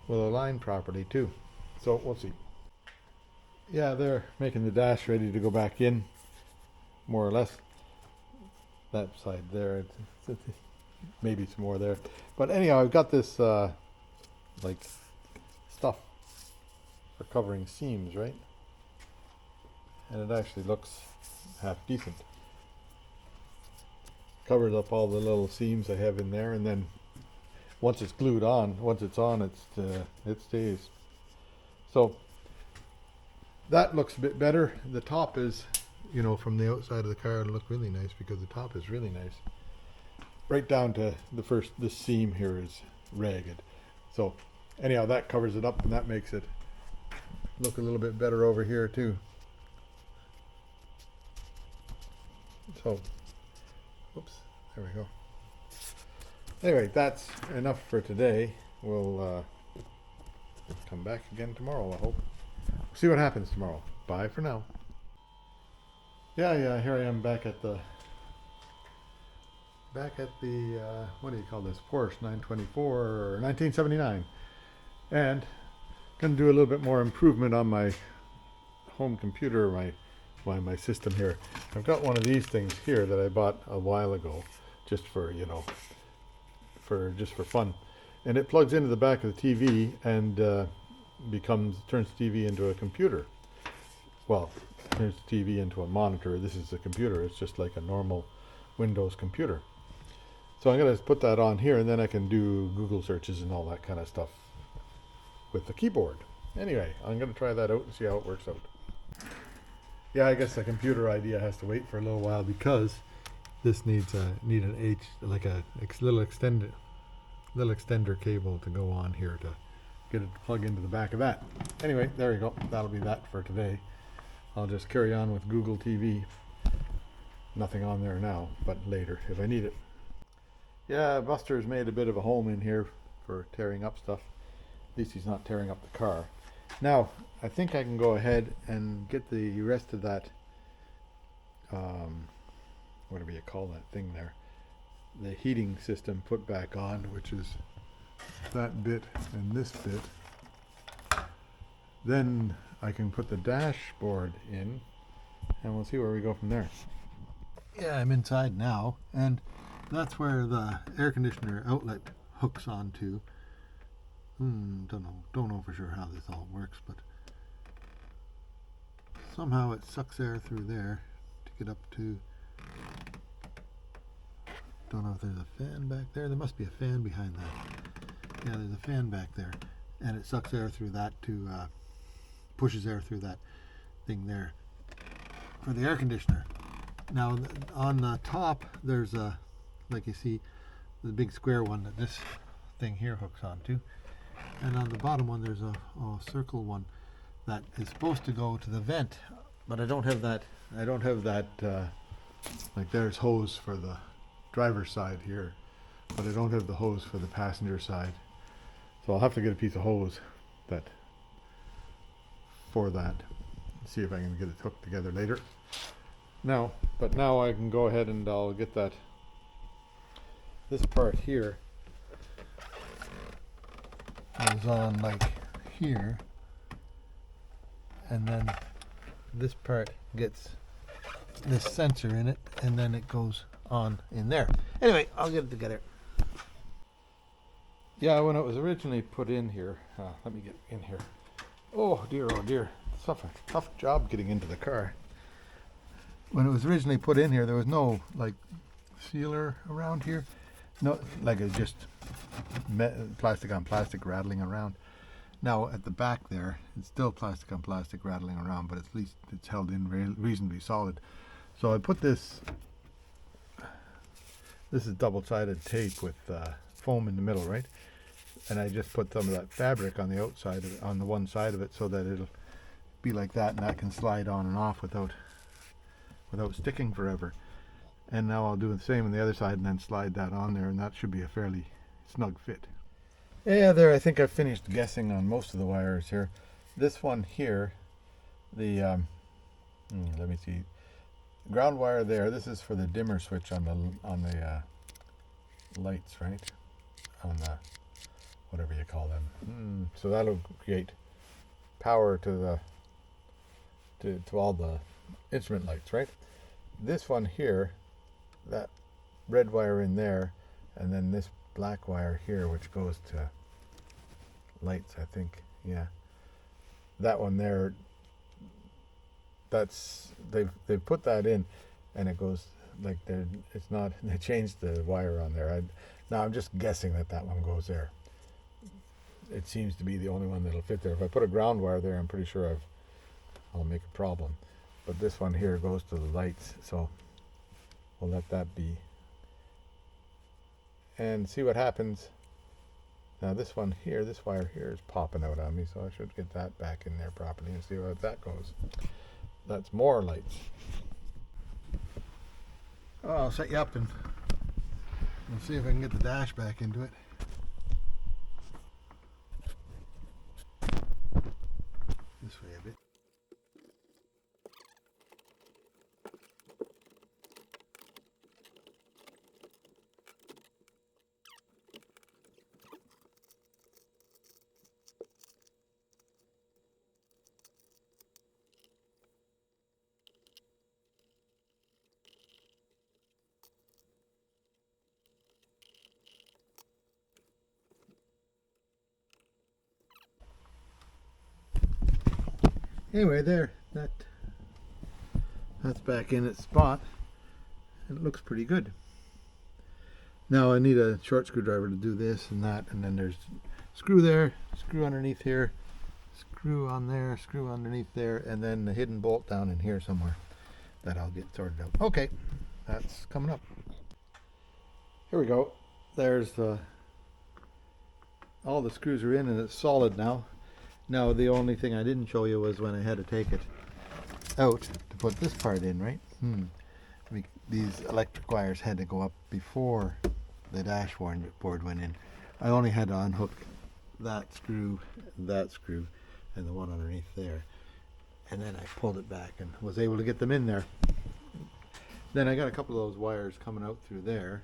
will align properly too. So we'll see. Yeah, they're making the dash ready to go back in, more or less. That side there, maybe some more there. But anyhow, I've got this like stuff for covering seams, right? And it actually looks half decent. Covers up all the little seams I have in there, and then once it's glued on, it stays. So that looks a bit better. The top is, from the outside of the car, it'll look really nice because the top is really nice. Right down to this seam here is ragged. So anyhow, that covers it up, and that makes it look a little bit better over here too. So, oops, there we go. Anyway, that's enough for today. We'll come back again tomorrow, I hope. See what happens tomorrow. Bye for now. Yeah, here I am back at the what do you call this? Porsche 924 or 1979. And gonna do a little bit more improvement on my home computer, my system here. I've got one of these things here that I bought a while ago, just for for fun, and it plugs into the back of the TV and turns the TV into a computer. Well, turns the TV into a monitor. This is a computer. It's just like a normal Windows computer. So I'm going to put that on here, and then I can do Google searches and all that kind of stuff with the keyboard. Anyway, I'm going to try that out and see how it works out. Yeah, I guess the computer idea has to wait for a little while because this needs a little extender cable to go on here to get it to plug into the back of that. Anyway, there you go. That'll be that for today. I'll just carry on with Google TV. Nothing on there now, but later if I need it. Yeah, Buster's made a bit of a home in here for tearing up stuff. At least he's not tearing up the car. Now, I think I can go ahead and get the rest of that, whatever you call that thing there, the heating system put back on, which is that bit and this bit. Then I can put the dashboard in, and we'll see where we go from there. Yeah, I'm inside now, and that's where the air conditioner outlet hooks onto. Don't know for sure how this all works, but somehow it sucks air through there to get up to. Don't know if there's a fan back there. There must be a fan behind that. Yeah, there's a fan back there, and it sucks air through that to pushes air through that thing there for the air conditioner. Now on the top there's a, like you see, the big square one that this thing here hooks onto, and on the bottom one there's a circle one that is supposed to go to the vent, but I don't have that. Like there's hose for the driver's side here, but I don't have the hose for the passenger side, so I'll have to get a piece of hose for that. See if I can get it hooked together later. But now I can go ahead and I'll get this part here is on like here, and then this part gets this sensor in it, and then it goes on in there. Anyway, I'll get it together. Yeah, when it was originally put in here, let me get in here. Oh dear, tough job getting into the car. When it was originally put in here, there was no like sealer around here. No, like it's just plastic on plastic rattling around. Now at the back there, it's still plastic on plastic rattling around, but at least it's held in reasonably solid. So I put this. This is double-sided tape with foam in the middle, right? And I just put some of that fabric on the outside of it, on the one side of it, so that it'll be like that, and that can slide on and off without sticking forever. And now I'll do the same on the other side and then slide that on there, and that should be a fairly snug fit. Yeah, there, I think I've finished guessing on most of the wires here. This one here, the let me see, ground wire there, this is for the dimmer switch on the lights, right? On the whatever you call them. So that'll create power to all the instrument lights, right? This one here, that red wire in there, and then this black wire here, which goes to lights, I think. Yeah, that one there. That's they've put that in, and it goes like it's not. They changed the wire on there. Now I'm just guessing that one goes there. It seems to be the only one that'll fit there. If I put a ground wire there, I'm pretty sure I'll make a problem. But this one here goes to the lights, so we'll let that be. And see what happens. Now this one here, this wire here is popping out on me, so I should get that back in there properly and see how that goes. That's more lights. Oh, I'll set you up and we'll see if I can get the dash back into it. This way a bit. Anyway, there, that's back in its spot. It looks pretty good. Now I need a short screwdriver to do this and that, and then there's screw there, screw underneath here, screw on there, screw underneath there, and then the hidden bolt down in here somewhere that I'll get sorted out. Okay, that's coming up. Here we go. There's all the screws are in and it's solid now. Now the only thing I didn't show you was when I had to take it out to put this part in, right? These electric wires had to go up before the dashboard went in. I only had to unhook that screw, and the one underneath there. And then I pulled it back and was able to get them in there. Then I got a couple of those wires coming out through there.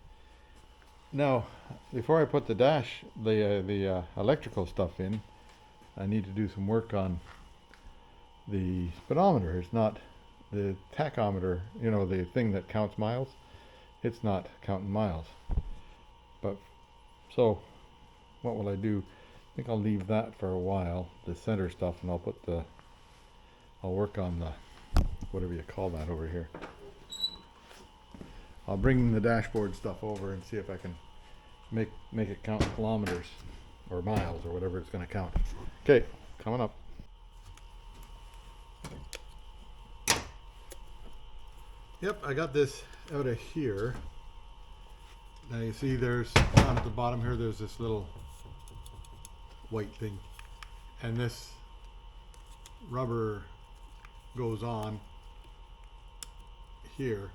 Now, before I put the electrical stuff in, I need to do some work on the speedometer. It's not the tachometer, you know, the thing that counts miles. It's not counting miles. But so what will I do? I think I'll leave that for a while, the center stuff, and I'll work on the whatever you call that over here. I'll bring the dashboard stuff over and see if I can make it count kilometers or miles or whatever it's going to count. Okay, coming up. Yep, I got this out of here. Now you see there's down at the bottom here, there's this little white thing, and this rubber goes on here,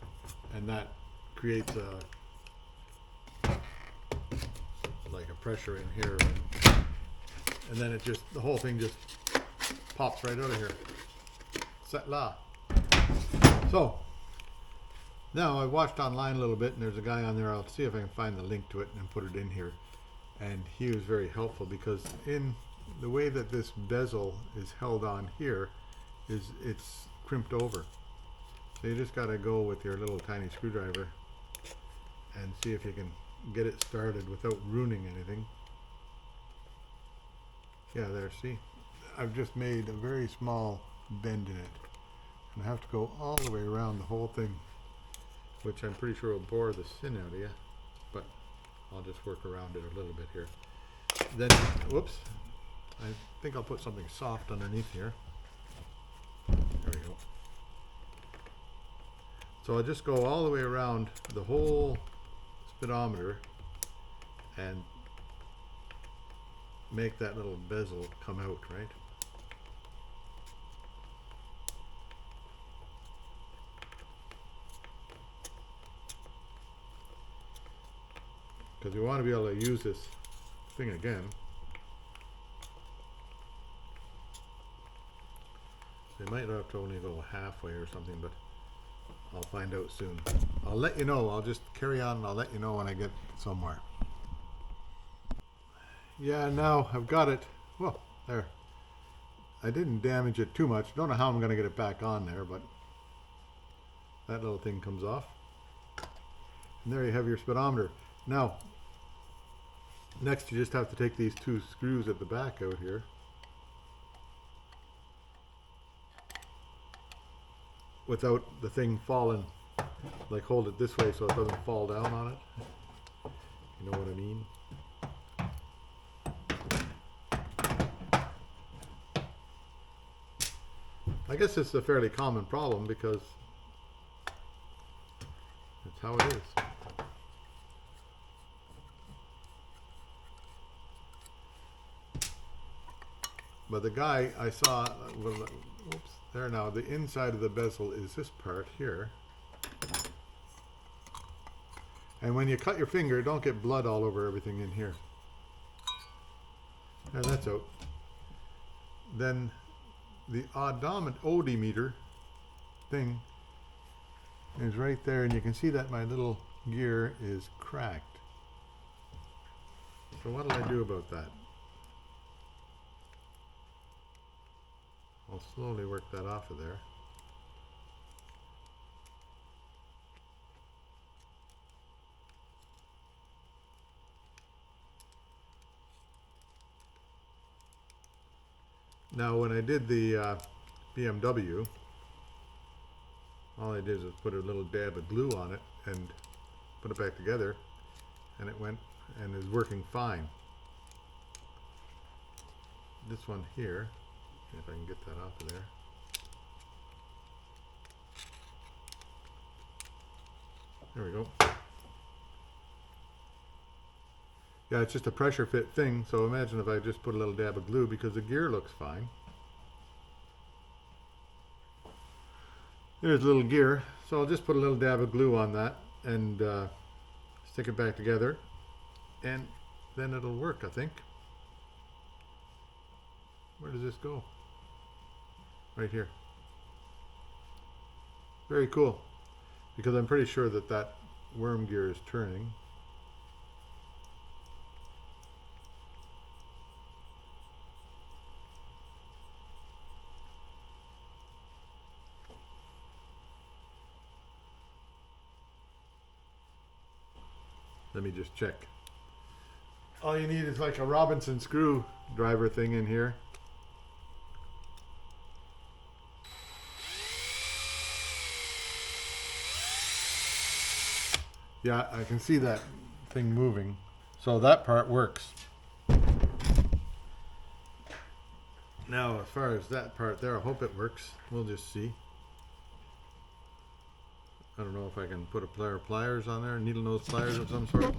and that creates like a pressure in here, and then the whole thing just pops right out of here. C'est la. So now I watched online a little bit, and there's a guy on there. I'll see if I can find the link to it and put it in here. And he was very helpful, because in the way that this bezel is held on here, it's crimped over. So you just got to go with your little tiny screwdriver and see if you can get it started without ruining anything. Yeah, there, see? I've just made a very small bend in it. And I have to go all the way around the whole thing, which I'm pretty sure will bore the sin out of you, but I'll just work around it a little bit here. Then, whoops, I think I'll put something soft underneath here. There we go. So I'll just go all the way around the whole speedometer and make that little bezel come out, right? Because we want to be able to use this thing again. They might have to only go halfway or something, but I'll find out soon. I'll let you know. I'll just carry on and I'll let you know when I get somewhere. Yeah, now I've got it. Well, there. I didn't damage it too much. Don't know how I'm going to get it back on there, but that little thing comes off. And there you have your speedometer. Now, next you just have to take these two screws at the back out here. Without the thing falling, like hold it this way so it doesn't fall down on it. You know what I mean? I guess it's a fairly common problem because that's how it is. But the guy I saw, whoops, there now, the inside of the bezel is this part here. And when you cut your finger, don't get blood all over everything in here. There, that's out. Then the odometer thing is right there, and you can see that my little gear is cracked. So what'll I do about that? I'll slowly work that off of there. Now when I did the BMW, all I did was put a little dab of glue on it and put it back together, and it went and is working fine. This one here, if I can get that off of there. There we go. Yeah, it's just a pressure fit thing, so imagine if I just put a little dab of glue, because the gear looks fine. There's a little gear, so I'll just put a little dab of glue on that and stick it back together, and then it'll work, I think. Where does this go? Right here. Very cool, because I'm pretty sure that that worm gear is turning. Let me just check. All you need is like a Robinson screwdriver thing in here. Yeah, I can see that thing moving. So that part works. Now, as far as that part there, I hope it works. We'll just see. I don't know if I can put a pair of pliers on there, needle nose pliers of some sort.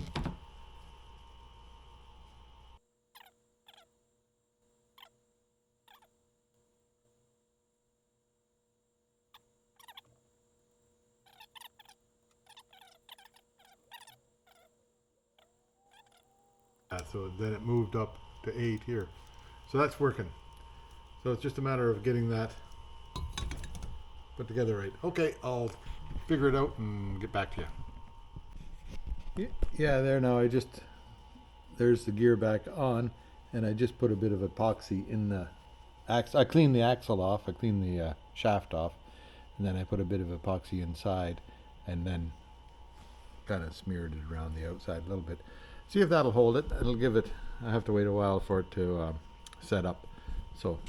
So then it moved up to 8 here. So that's working. So it's just a matter of getting that put together right. Okay, I'll figure it out and get back to you. Yeah, there now. There's the gear back on, and I just put a bit of epoxy in the axle. I cleaned the axle off. I cleaned the shaft off, and then I put a bit of epoxy inside, and then kind of smeared it around the outside a little bit. See if that'll hold it. It'll give it, I have to wait a while for it to set up, so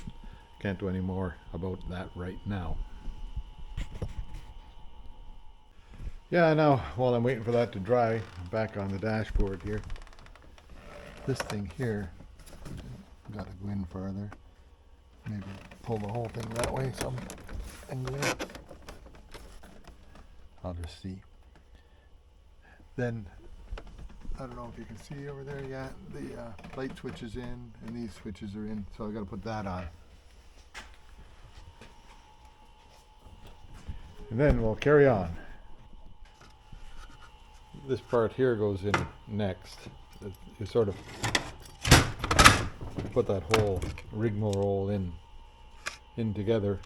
can't do any more about that right now. Yeah, now while I'm waiting for that to dry, I'm back on the dashboard here. This thing here, got to go in farther. Maybe pull the whole thing that way some and go in. I'll just see. Then, I don't know if you can see over there, yeah, the light switch is in and these switches are in, so I got to put that on. And then we'll carry on. This part here goes in next. You sort of put that whole rigmarole in together,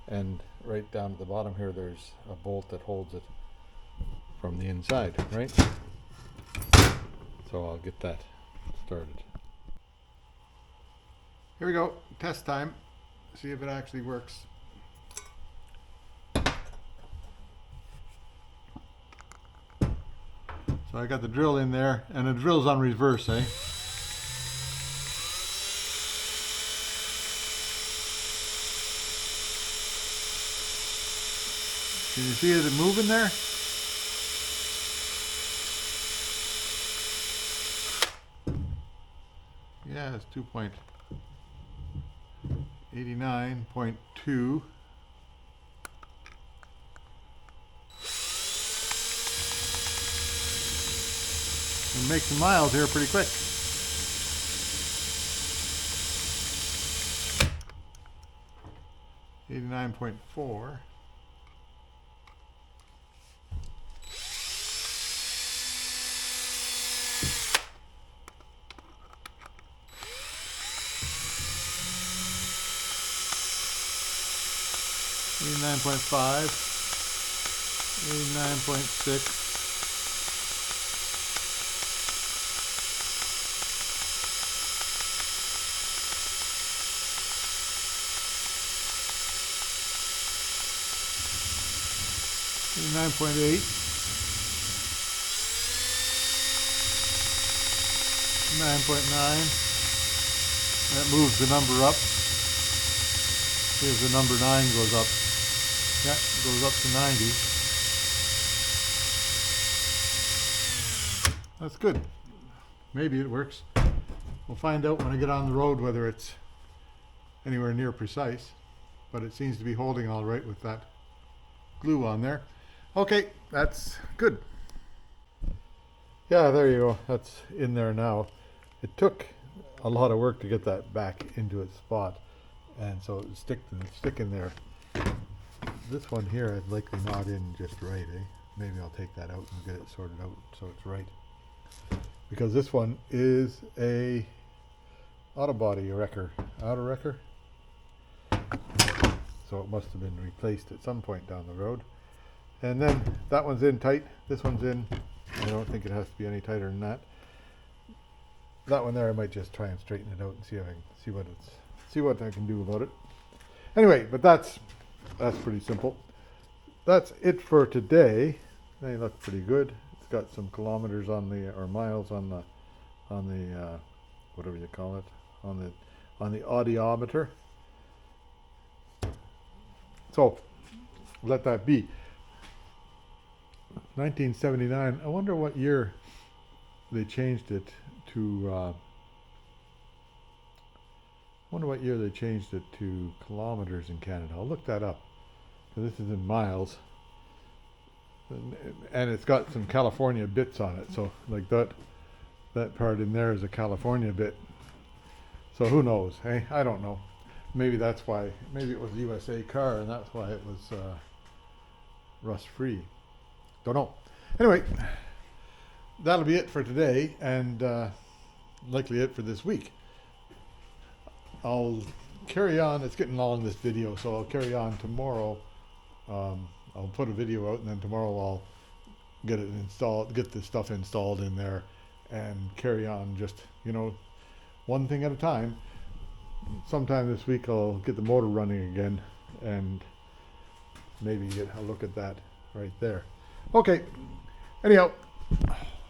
and right down at the bottom here there's a bolt that holds it from the inside, right? So I'll get that started. Here we go, test time. See if it actually works. So I got the drill in there, and the drill's on reverse, eh? Can you see it moving there? Yeah, it's 2.89.2. We'll make some miles here pretty quick. $89.4. $89.5, $89.6, $89.8, $9.9. That moves the number up. See if the number 9 goes up. Yeah, it goes up to 90. That's good. Maybe it works. We'll find out when I get on the road whether it's anywhere near precise, but it seems to be holding all right with that glue on there. Okay, that's good. Yeah, there you go. That's in there now. It took a lot of work to get that back into its spot, and so it stick in there. This one here I'd likely not in just right, eh? Maybe I'll take that out and get it sorted out so it's right. Because this one is a auto wrecker. So it must have been replaced at some point down the road. And then that one's in tight, this one's in. I don't think it has to be any tighter than that. That one there I might just try and straighten it out and see if I can see what I can do about it. Anyway, but that's pretty simple. That's it for today. They look pretty good. It's got some kilometers on the, or miles on the whatever you call it, on the audiometer. So let that be. 1979. I wonder what year they changed it to. Wonder what year they changed it to kilometers in Canada. I'll look that up. This is in miles, and it's got some California bits on it. So like that part in there is a California bit. So who knows? Hey, I don't know. Maybe that's why. Maybe it was a USA car, and that's why it was rust free. Don't know. Anyway, that'll be it for today, and likely it for this week. I'll carry on. It's getting long, this video, so I'll carry on tomorrow. I'll put a video out, and then tomorrow I'll get it installed, get the stuff installed in there, and carry on just, one thing at a time. Sometime this week I'll get the motor running again and maybe get a look at that right there. Okay, anyhow,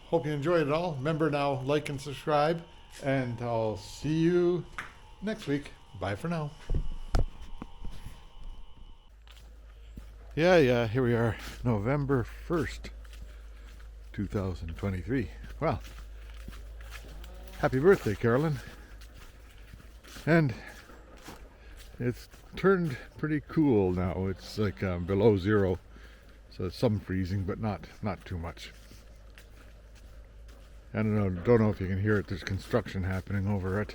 hope you enjoyed it all. Remember now, like and subscribe, and I'll see you next week. Bye for now. Yeah, here we are, November 1st, 2023. Well, happy birthday, Carolyn. And it's turned pretty cool now. It's like below zero, so it's some freezing, but not too much. I don't know if you can hear it. There's construction happening over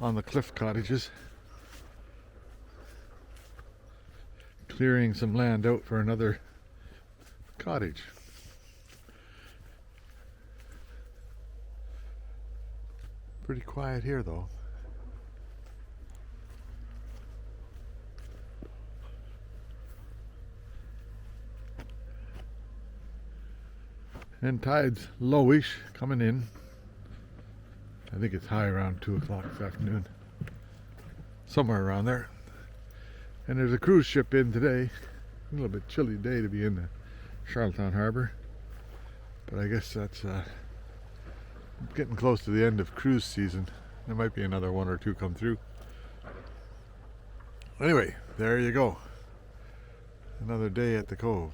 on the cliff cottages. Clearing some land out for another cottage. Pretty quiet here though. And tide's lowish coming in. I think it's high around 2 o'clock this afternoon. Somewhere around there. And there's a cruise ship in today. A little bit chilly day to be in the Charlottetown Harbor. But I guess that's getting close to the end of cruise season. There might be another one or two come through. Anyway, there you go. Another day at the Cove.